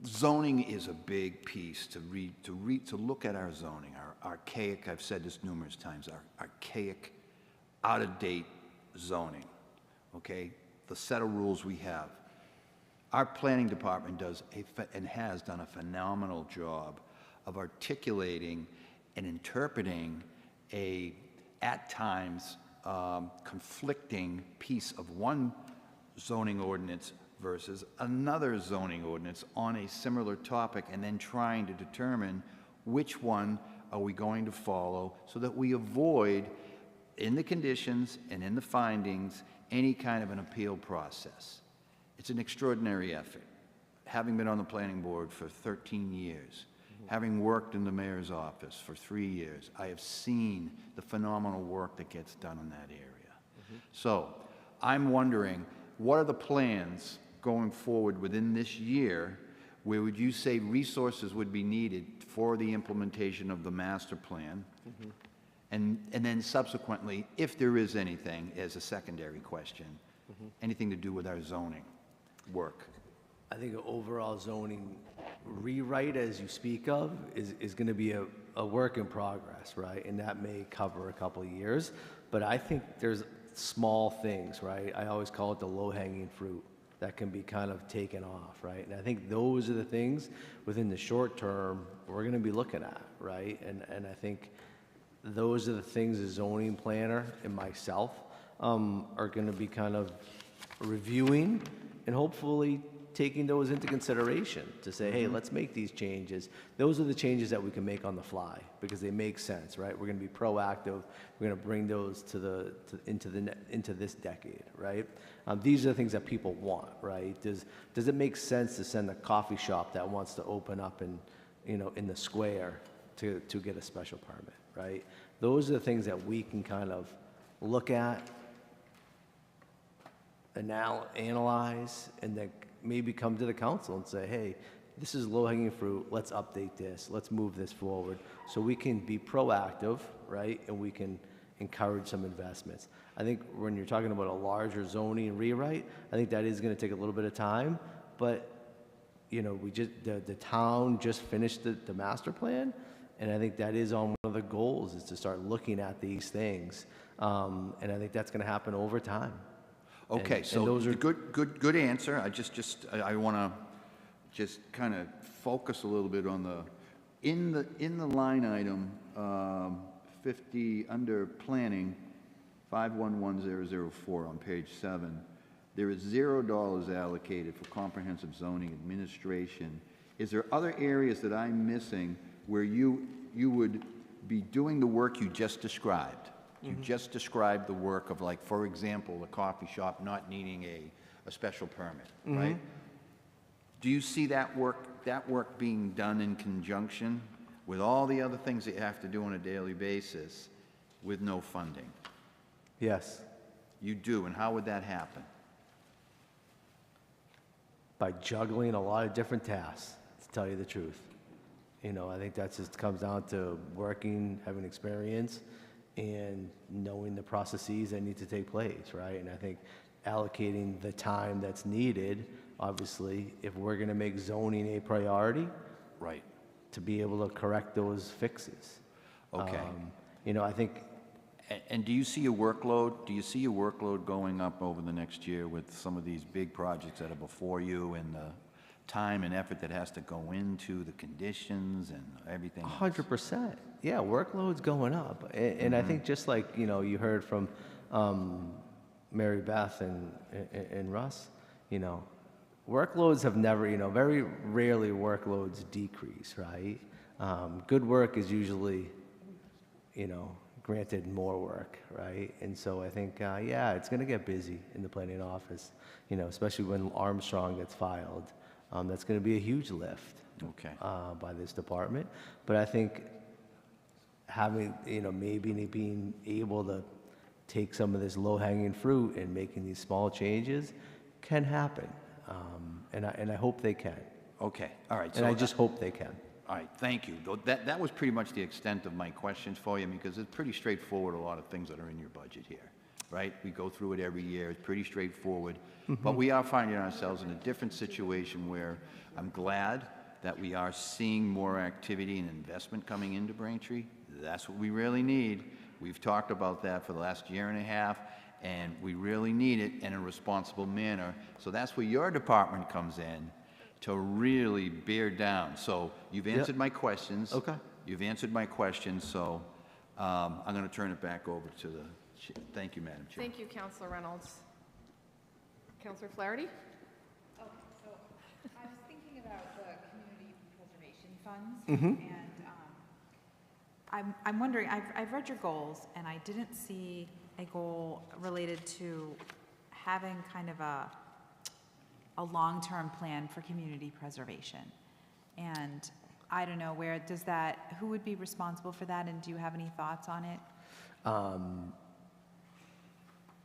zoning is a big piece to look at our zoning, our archaic, I've said this numerous times, our archaic, out-of-date zoning, okay? The set of rules we have. Our planning department does and has done a phenomenal job of articulating and interpreting at times, conflicting piece of one zoning ordinance versus another zoning ordinance on a similar topic, and then trying to determine which one are we going to follow so that we avoid, in the conditions and in the findings, any kind of an appeal process. It's an extraordinary effort. Having been on the planning board for 13 years, having worked in the mayor's office for 3 years, I have seen the phenomenal work that gets done in that area. So I'm wondering, what are the plans going forward within this year? Where would you say resources would be needed for the implementation of the master plan? And then subsequently, if there is anything, as a secondary question, anything to do with our zoning work? I think an overall zoning rewrite, as you speak of, is going to be a work in progress, right? And that may cover a couple of years. But I think there's small things, right? I always call it the low-hanging fruit that can be kind of taken off, right? And I think those are the things within the short term we're going to be looking at, right? And I think those are the things the zoning planner and myself are going to be kind of reviewing and hopefully taking those into consideration to say, hey, let's make these changes. Those are the changes that we can make on the fly because they make sense, right? We're going to be proactive. We're going to bring those into this decade, right? These are the things that people want, right? Does it make sense to send a coffee shop that wants to open up in the square to get a special permit, right? Those are the things that we can kind of look at, analyze, and then maybe come to the council and say, hey, this is low-hanging fruit, let's update this, let's move this forward, so we can be proactive, right, and we can encourage some investments. I think when you're talking about a larger zoning rewrite, I think that is going to take a little bit of time, but, the town just finished the master plan, and I think that is on one of the goals, is to start looking at these things, and I think that's going to happen over time. Okay, And so those are good answer. I want to just kind of focus a little bit on in the line item 50 under planning 511004 on page 7. There is $0 allocated for comprehensive zoning administration. Is there other areas that I'm missing where you would be doing the work you just described? You just described the work of, like, for example, the coffee shop not needing a special permit, right? Do you see that work being done in conjunction with all the other things that you have to do on a daily basis with no funding? Yes. You do, and how would that happen? By juggling a lot of different tasks, to tell you the truth. I think that just comes down to working, having experience, and knowing the processes that need to take place, right? And I think allocating the time that's needed, obviously, if we're going to make zoning a priority, Right. to be able to correct those fixes. Okay. I think And do you see a workload? Do you see a workload going up over the next year with some of these big projects that are before you and the time and effort that has to go into the conditions and everything else? 100%. Yeah, workload's going up. And I think just like, you heard from Mary Beth and Russ, workloads have never, very rarely workloads decrease, right? Good work is usually, granted more work, right? And so I think, it's going to get busy in the planning office, especially when Armstrong gets filed. That's going to be a huge lift by this department. But I think having, maybe being able to take some of this low-hanging fruit and making these small changes can happen. And I hope they can. Okay, all right. And I just hope they can. All right, thank you. That was pretty much the extent of my questions for you, because it's pretty straightforward, a lot of things that are in your budget here, right? We go through it every year. It's pretty straightforward. But we are finding ourselves in a different situation where I'm glad that we are seeing more activity and investment coming into Braintree. That's what we really need. We've talked about that for the last year and a half, and we really need it in a responsible manner. So that's where your department comes in, to really bear down. So you've answered my questions. Okay. You've answered my questions, so I'm going to turn it back over to the, thank you, Madam Chair. Thank you, Councilor Reynolds. Councilor Flaherty? Oh, so I was thinking about the community preservation funds, and I'm wondering, I've read your goals, and I didn't see a goal related to having kind of a long-term plan for community preservation. And I don't know, who would be responsible for that, and do you have any thoughts on it?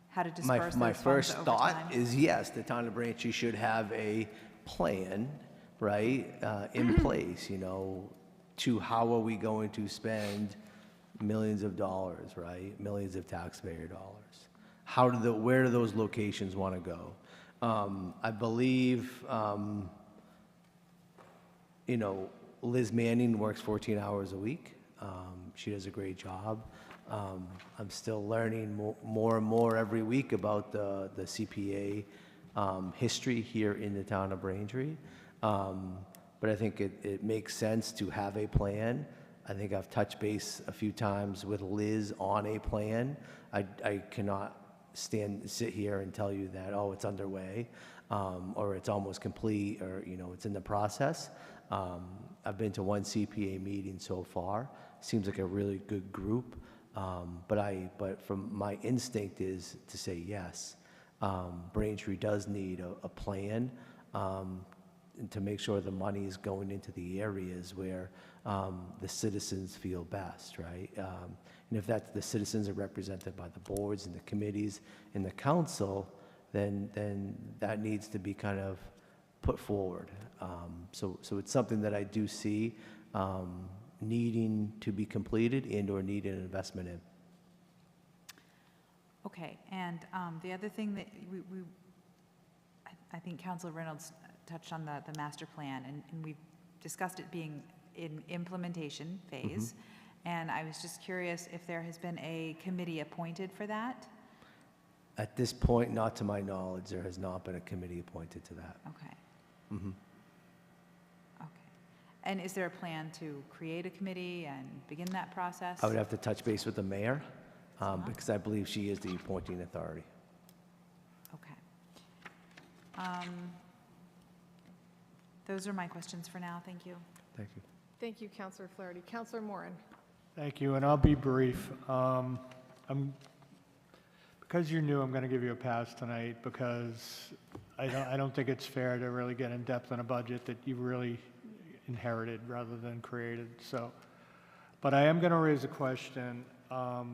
How to disperse My those funds first over thought time? is, yes, the town of Braintree should have a plan, right, in place, to how are we going to spend millions of dollars, right, millions of taxpayer dollars. Where do those locations want to go? I believe, Liz Manning works 14 hours a week. She does a great job. I'm still learning more and more every week about the CPA history here in the town of Braintree. But I think it makes sense to have a plan. I think I've touched base a few times with Liz on a plan. I cannot sit here and tell you that, oh, it's underway, or it's almost complete, or, it's in the process. I've been to one CPA meeting so far. Seems like a really good group. But from my instinct is to say yes. Braintree does need a plan to make sure the money is going into the areas where the citizens feel best, right? And if the citizens are represented by the boards and the committees and the council, then that needs to be kind of put forward. So it's something that I do see needing to be completed and/or need an investment in. Okay, and the other thing that I think Councilor Reynolds touched on the master plan, and we've discussed it being in implementation phase. And I was just curious if there has been a committee appointed for that? At this point, not to my knowledge, there has not been a committee appointed to that. Okay. Okay. And is there a plan to create a committee and begin that process? I would have to touch base with the mayor, because I believe she is the appointing authority. Okay. Those are my questions for now. Thank you. Thank you. Thank you, Councilor Flaherty. Councilor Moran. Thank you, and I'll be brief. Because you're new, I'm going to give you a pass tonight because I don't think it's fair to really get in depth on a budget that you really inherited rather than created. So, but I am going to raise a question. At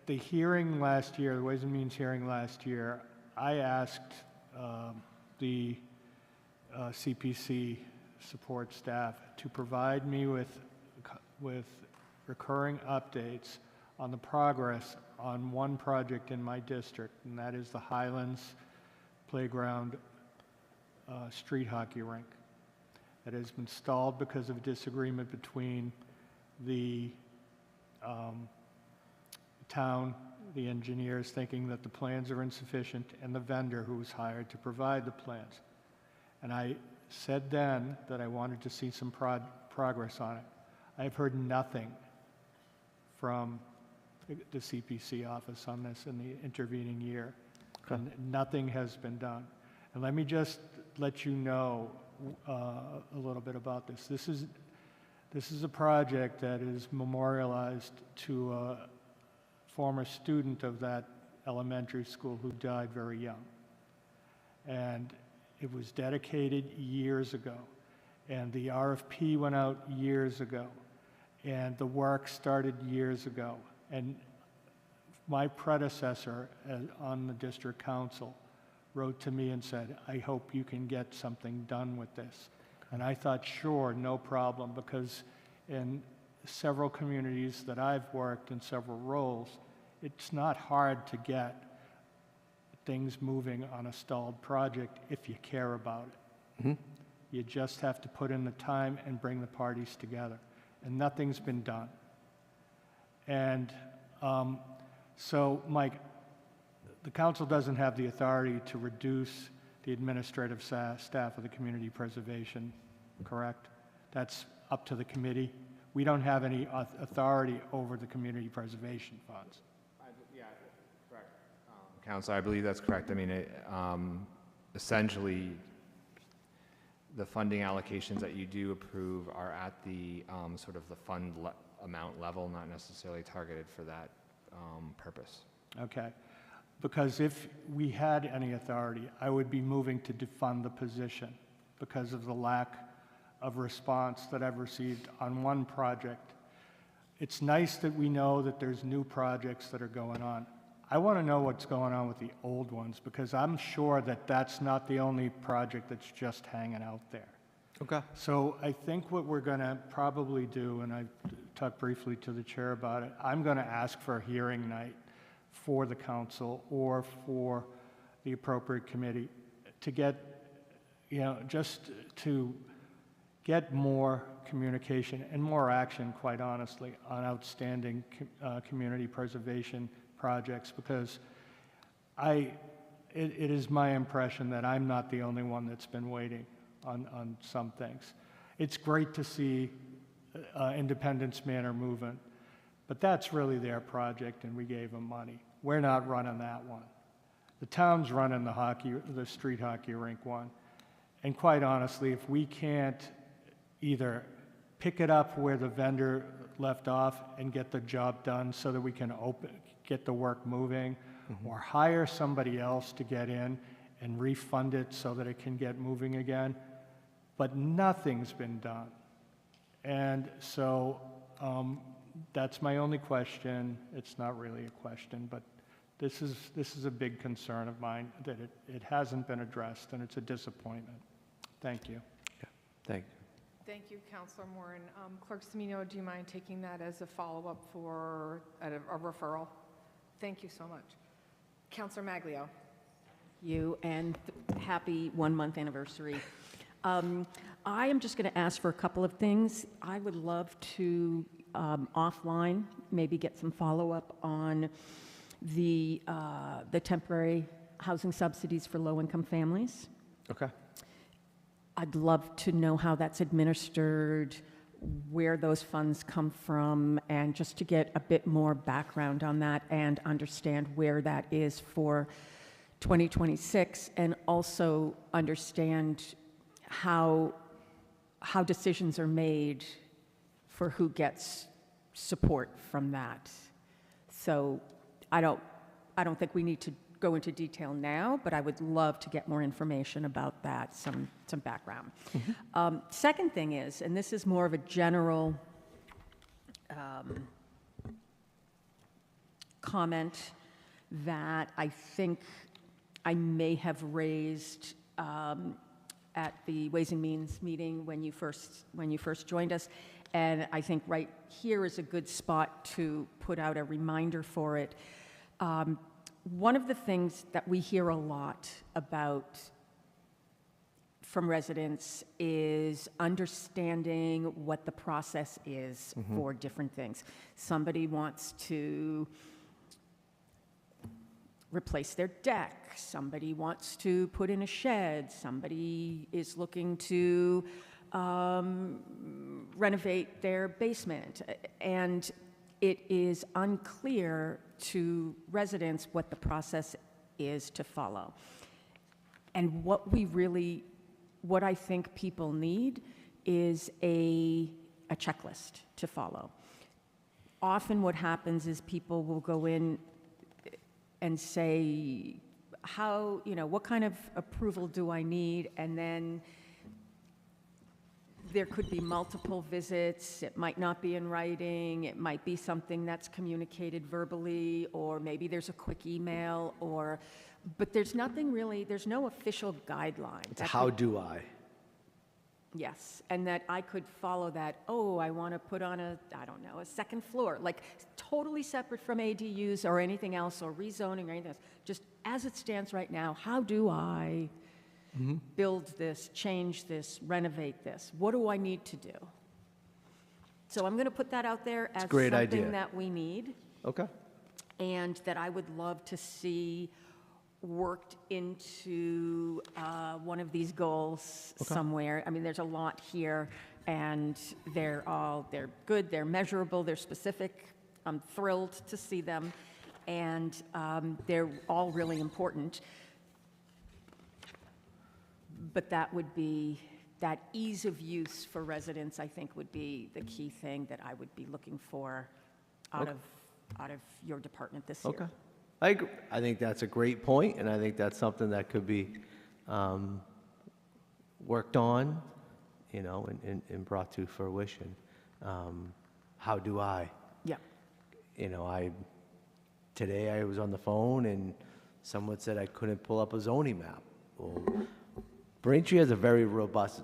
the hearing last year, the Ways and Means hearing last year, I asked the CPC support staff to provide me with recurring updates on the progress on one project in my district, and that is the Highlands Playground street hockey rink that has been stalled because of a disagreement between the town, the engineers thinking that the plans are insufficient, and the vendor who was hired to provide the plans. And I said then that I wanted to see some progress on it. I've heard nothing from the CPC office on this in the intervening year. Okay. And nothing has been done. And let me just let you know a little bit about this. This is a project that is memorialized to a former student of that elementary school who died very young. And it was dedicated years ago. And the RFP went out years ago. And the work started years ago. And my predecessor on the district council wrote to me and said, I hope you can get something done with this. And I thought, sure, no problem, because in several communities that I've worked in several roles, it's not hard to get things moving on a stalled project if you care about it. You just have to put in the time and bring the parties together. And nothing's been done. And so, Mike, the council doesn't have the authority to reduce the administrative staff of the community preservation, correct? That's up to the committee. We don't have any authority over the community preservation funds. Yeah, correct. Council, I believe that's correct. I mean, essentially, the funding allocations that you do approve are at the sort of the fund amount level, not necessarily targeted for that purpose. Okay. Because if we had any authority, I would be moving to defund the position because of the lack of response that I've received on one project. It's nice that we know that there's new projects that are going on. I want to know what's going on with the old ones because I'm sure that that's not the only project that's just hanging out there. Okay. So I think what we're going to probably do, and I talked briefly to the chair about it, I'm going to ask for a hearing night for the council or for the appropriate committee to get, just to get more communication and more action, quite honestly, on outstanding community preservation projects, because it is my impression that I'm not the only one that's been waiting on some things. It's great to see Independence Manor movement, but that's really their project, and we gave them money. We're not running that one. The town's running the street hockey rink one. And quite honestly, if we can't either pick it up where the vendor left off and get the job done so that we can get the work moving, or hire somebody else to get in and refund it so that it can get moving again, but nothing's been done. And so that's my only question. It's not really a question, but this is a big concern of mine, that it hasn't been addressed, and it's a disappointment. Thank you. Thank you. Thank you, Councilor Moran. Clerk Semino, do you mind taking that as a follow-up for a referral? Thank you so much. Councilor Maglio. You, and happy 1-month anniversary. I am just going to ask for a couple of things. I would love to, offline, maybe get some follow-up on the temporary housing subsidies for low-income families. Okay. I'd love to know how that's administered, where those funds come from, and just to get a bit more background on that and understand where that is for 2026, and also understand how decisions are made for who gets support from that. So I don't think we need to go into detail now, but I would love to get more information about that, some background. Second thing is, and this is more of a general comment that I think I may have raised at the Ways and Means meeting when you first joined us, and I think right here is a good spot to put out a reminder for it. One of the things that we hear a lot about from residents is understanding what the process is for different things. Somebody wants to replace their deck, somebody wants to put in a shed, somebody is looking to renovate their basement, and it is unclear to residents what the process is to follow. And what I think people need is a checklist to follow. Often what happens is people will go in and say, what kind of approval do I need? And then there could be multiple visits. It might not be in writing. It might be something that's communicated verbally, or maybe there's a quick email, but there's nothing really, there's no official guideline. It's how do I? Yes, and that I could follow that, I want to put on a second floor, like totally separate from ADUs or anything else, or rezoning or anything else. Just as it stands right now, how do I build this, change this, renovate this? What do I need to do? So I'm going to put that out there as great something idea. that we need, Okay. and that I would love to see worked into one of these goals somewhere. I mean, there's a lot here, and they're good, they're measurable, they're specific. I'm thrilled to see them, and they're all really important. But that ease of use for residents, I think, would be the key thing that I would be looking for out of your department this year. Okay. I agree. I think that's a great point, and I think that's something that could be worked on, and brought to fruition. How do I? Yeah. Today I was on the phone and someone said I couldn't pull up a zoning map. Well, Braintree has a very robust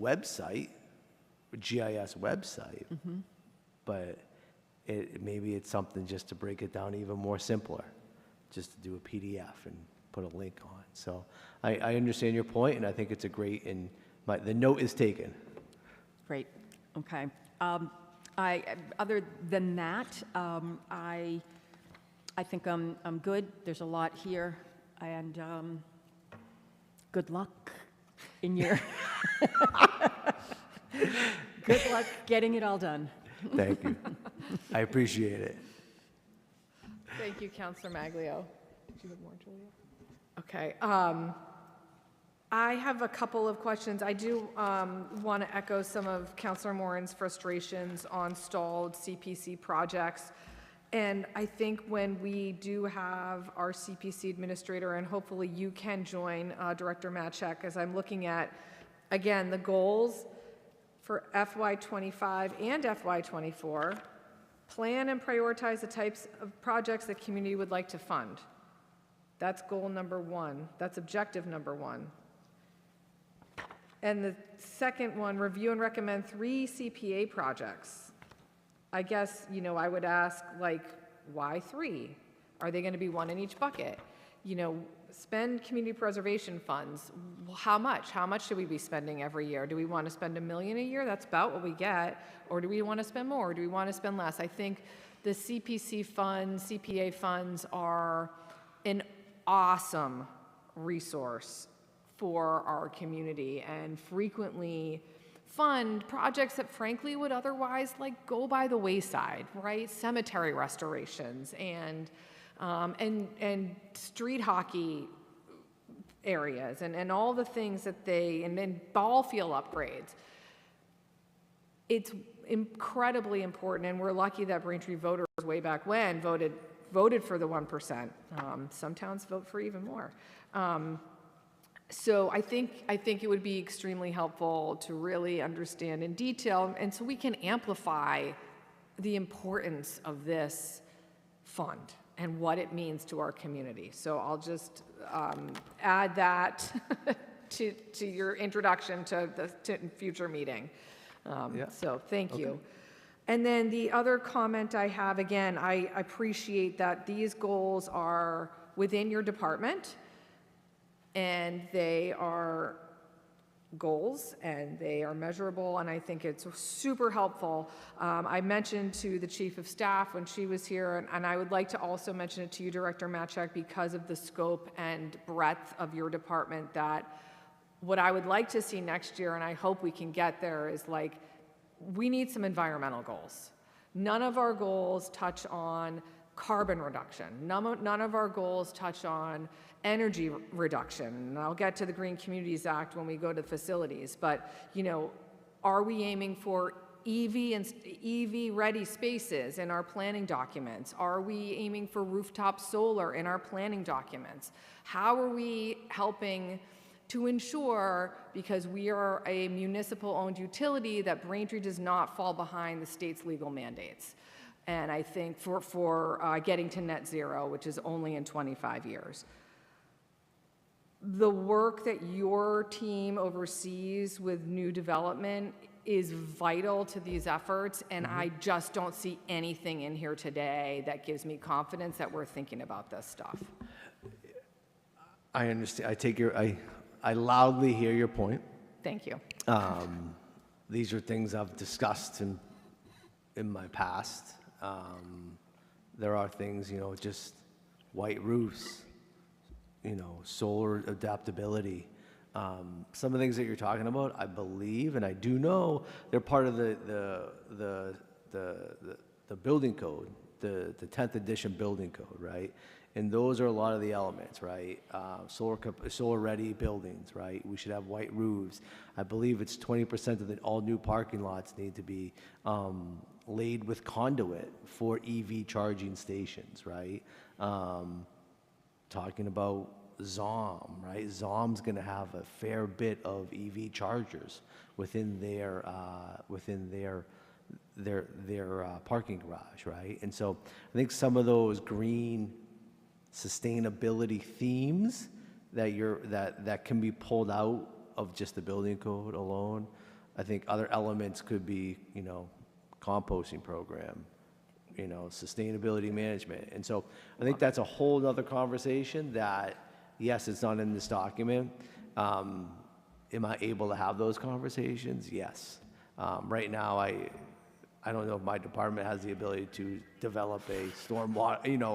website, GIS website, but maybe it's something just to break it down even more simpler, just to do a PDF and put a link on. So I understand your point, and I think it's a great, the note is taken. Great, okay. Other than that, I think I'm good. There's a lot here, and good luck in your, good luck getting it all done. Thank you. I appreciate it. Thank you, Counselor Maglio. Did you have more, Julia? Okay. I have a couple of questions. I do want to echo some of Counselor Moran's frustrations on stalled CPC projects. And I think when we do have our CPC administrator, and hopefully you can join Director Matchek, as I'm looking at, again, the goals for FY25 and FY24, plan and prioritize the types of projects the community would like to fund. That's goal number 1. That's objective number 1. And the second one, review and recommend 3 CPA projects. I guess, you know, I would ask, like, why 3? Are they going to be 1 in each bucket? You know, spend community preservation funds. How much? How much should we be spending every year? Do we want to spend $1 million a year? That's about what we get. Or do we want to spend more? Or do we want to spend less? I think the CPC funds, CPA funds are an awesome resource for our community and frequently fund projects that frankly would otherwise like go by the wayside, right? Cemetery restorations and street hockey areas and all the things that and then ball field upgrades. It's incredibly important, and we're lucky that Braintree voters way back when voted for the 1%. Some towns vote for even more. So I think it would be extremely helpful to really understand in detail, and so we can amplify the importance of this fund and what it means to our community. So I'll just add that to your introduction to the future meeting. So thank you. And then the other comment I have, again, I appreciate that these goals are within your department, and they are goals and they are measurable, and I think it's super helpful. I mentioned to the Chief of Staff when she was here, and I would like to also mention it to you, Director Matchak, because of the scope and breadth of your department, that what I would like to see next year, and I hope we can get there, is like, we need some environmental goals. None of our goals touch on carbon reduction. None of our goals touch on energy reduction. And I'll get to the Green Communities Act when we go to facilities. But, you know, are we aiming for EV and EV-ready spaces in our planning documents? Are we aiming for rooftop solar in our planning documents? How are we helping to ensure, because we are a municipal-owned utility, that Braintree does not fall behind the state's legal mandates? And I think for getting to net zero, which is only in 25 years. The work that your team oversees with new development is vital to these efforts, and I just don't see anything in here today that gives me confidence that we're thinking about this stuff. I understand. I loudly hear your point. Thank you. These are things I've discussed in my past. There are things, you know, just white roofs, you know, solar adaptability. Some of the things that you're talking about, I believe, and I do know, they're part of the building code, the 10th edition building code, right? And those are a lot of the elements, right? Solar-ready buildings, right? We should have white roofs. I believe it's 20% of all new parking lots need to be laid with conduit for EV charging stations, right? Talking about ZOM, right? ZOM's going to have a fair bit of EV chargers within their parking garage, right? And so I think some of those green sustainability themes that can be pulled out of just the building code alone. I think other elements could be, you know, composting program, you know, sustainability management. And so I think that's a whole other conversation that, yes, it's not in this document. Am I able to have those conversations? Yes. Right now, I don't know if my department has the ability to develop a stormwater,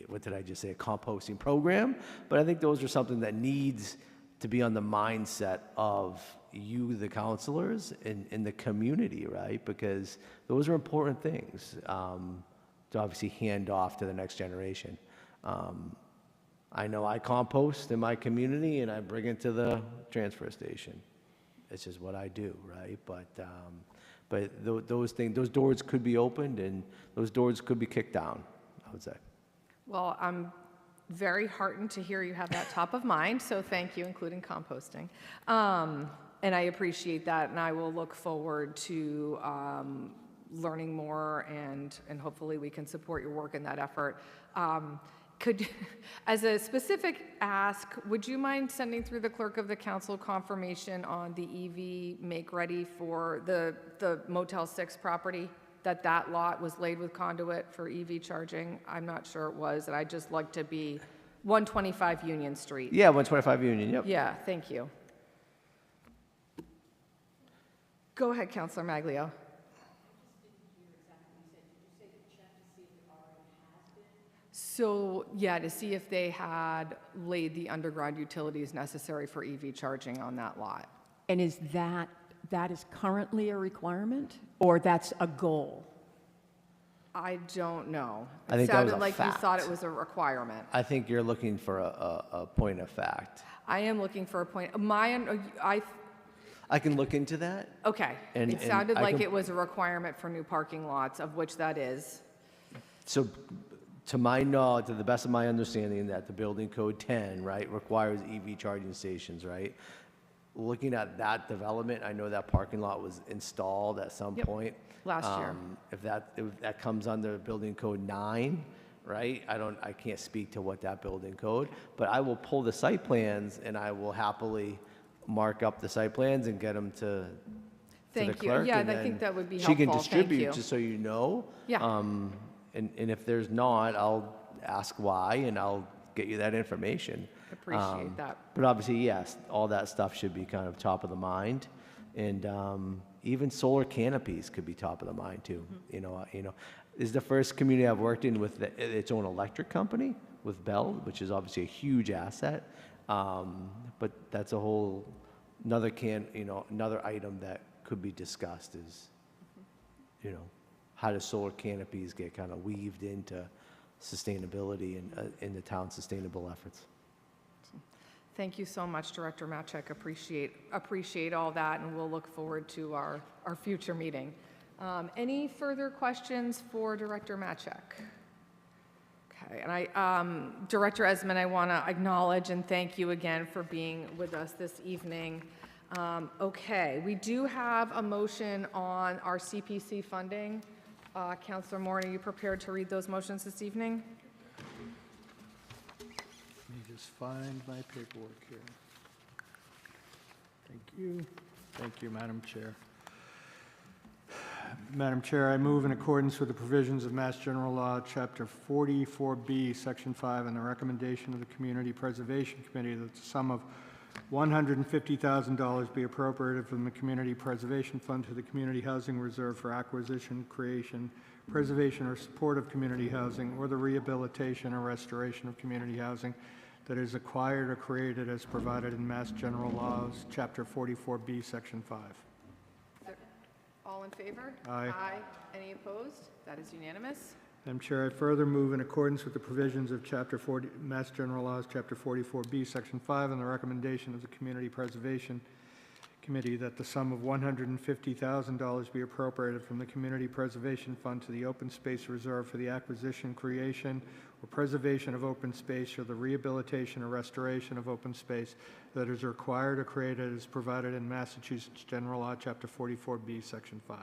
what did I just say, a composting program. But I think those are something that needs to be on the mindset of you, the counselors, in the community, right? Because those are important things to obviously hand off to the next generation. I know I compost in my community and I bring it to the transfer station. It's just what I do, right? But those things, those doors could be opened and those doors could be kicked down, I would say. Well, I'm very heartened to hear you have that top of mind, so thank you, including composting. And I appreciate that, and I will look forward to learning more, and hopefully we can support your work in that effort. As a specific ask, would you mind sending through the clerk of the council confirmation on the EV make-ready for the Motel 6 property? That lot was laid with conduit for EV charging? I'm not sure it was, and I'd just like to be 125 Union Street. Yeah, 125 Union, yep. Yeah, thank you. Go ahead, Councilor Maglio. So, yeah, to see if they had laid the underground utilities necessary for EV charging on that lot. And is that is currently a requirement, or that's a goal? I don't know. I think that was sounded a like you thought fact. it was a requirement. I think you're looking for a point of fact. I am looking for a point. I can look into that. Okay. And- It and sounded I like can- it was a requirement for new parking lots, of which that is. So, to my knowledge, to the best of my understanding, that the building code 10, right, requires EV charging stations, right? Looking at that development, I know that parking lot was installed at some Yep, point. last year. If that comes under building code 9, right? I can't speak to what that building code, but I will pull the site plans and I will happily mark up the site plans and get them to the Thank you. clerk. Yeah, and I think then that would be She can helpful. Thank distribute, you. just so you know. Yeah. And if there's not, I'll ask why and I'll get you that information. Appreciate that. But obviously, yes, all that stuff should be kind of top of the mind. And even solar canopies could be top of the mind too. Mm-hmm. This is the first community I've worked in with its own electric company with Bell, which is obviously a huge asset. But that's a whole another item that could be discussed is, how does solar canopies get kind of weaved into sustainability and in the town's sustainable efforts. Thank you so much, Director Matchek. Appreciate all that, and we'll look forward to our future meeting. Any further questions for Director Matchek? Okay, and Director Esmond, I want to acknowledge and thank you again for being with us this evening. Okay, we do have a motion on our CPC funding. Councilor Moore, are you prepared to read those motions this evening? Let me just find my paperwork here. Thank you. Thank you, Madam Chair. Madam Chair, I move in accordance with the provisions of Mass General Law, Chapter 44B, Section 5, and the recommendation of the Community Preservation Committee that the sum of $150,000 be appropriated from the Community Preservation Fund to the Community Housing Reserve for acquisition, creation, preservation, or support of community housing, or the rehabilitation or restoration of community housing that is acquired or created as provided in Mass General Laws, Chapter 44B, Section 5. All in favor? Aye. Aye. Any opposed? That is unanimous. Madam Chair, I further move in accordance with the provisions of Mass General Laws, Chapter 44B, Section 5, and the recommendation of the Community Preservation Committee that the sum of $150,000 be appropriated from the Community Preservation Fund to the Open Space Reserve for the acquisition, creation, or preservation of open space or the rehabilitation or restoration of open space that is required or created as provided in Massachusetts General Law, Chapter 44B, Section 5.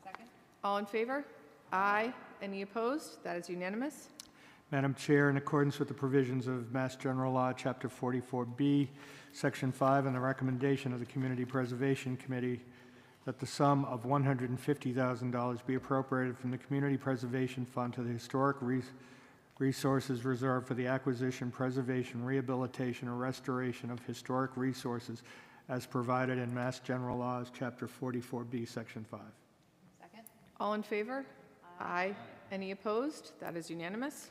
Second? All in favor? Aye. Any opposed? That is unanimous. Madam Chair, in accordance with the provisions of Mass General Law, Chapter 44B, Section 5, and the recommendation of the Community Preservation Committee that the sum of $150,000 be appropriated from the Community Preservation Fund to the Historic Resources Reserve for the acquisition, preservation, rehabilitation, or restoration of historic resources as provided in Mass General Laws, Chapter 44B, Section 5. Second. All in favor? Aye. Any opposed? That is unanimous.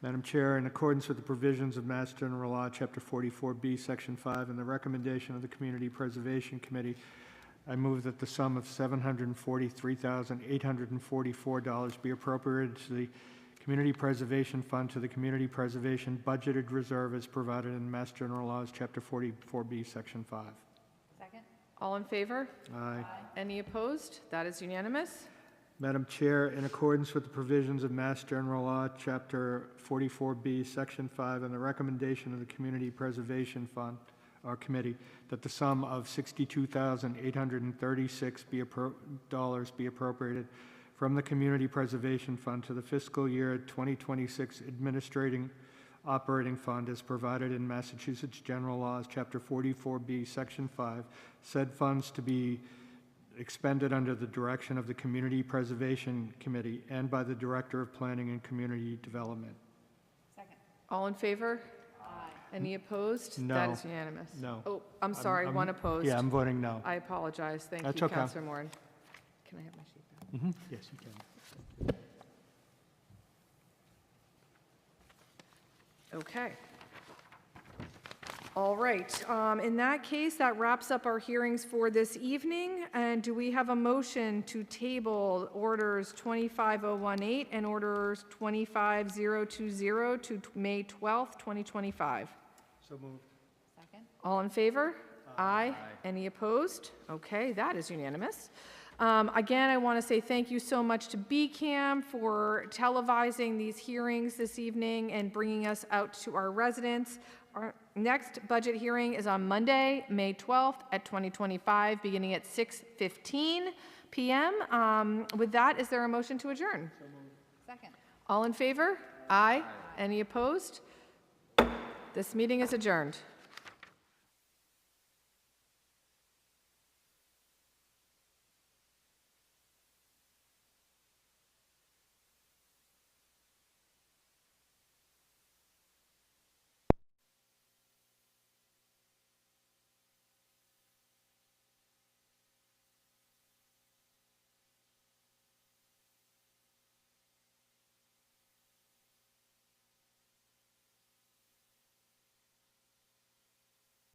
Madam Chair, in accordance with the provisions of Mass General Law, Chapter 44B, Section 5, and the recommendation of the Community Preservation Committee, I move that the sum of $743,844 be appropriated to the Community Preservation Fund to the Community Preservation Budgeted Reserve as provided in Mass General Laws, Chapter 44B, Section 5. Second. All in favor? Aye. Any opposed? That is unanimous. Madam Chair, in accordance with the provisions of Mass General Law, Chapter 44B, Section 5, and the recommendation of the Community Preservation Fund, or Committee, that the sum of $62,836 be appropriated from the Community Preservation Fund to the fiscal year 2026 Administrating Operating Fund as provided in Massachusetts General Laws, Chapter 44B, Section 5, said funds to be expended under the direction of the Community Preservation Committee and by the Director of Planning and Community Development. Second. All in favor? Aye. Any opposed? No. That is unanimous. No. Oh, I'm sorry, one opposed. Yeah, I'm voting no. I apologize. Thank That's you, okay. Councilor Moran. Can I have my sheet back? Yes, you can. Okay. All right. In that case, that wraps up our hearings for this evening. And do we have a motion to table orders 25018 and orders 25020 to May 12th, 2025? So moved. Second. All in favor? Aye. Any opposed? Okay, that is unanimous. Again, I want to say thank you so much to BCAM for televising these hearings this evening and bringing us out to our residents. Our next budget hearing is on Monday, May 12th at 2025, beginning at 6:15 p.m. With that, is there a motion to adjourn? Second. All in favor? Aye. Any opposed? This meeting is adjourned.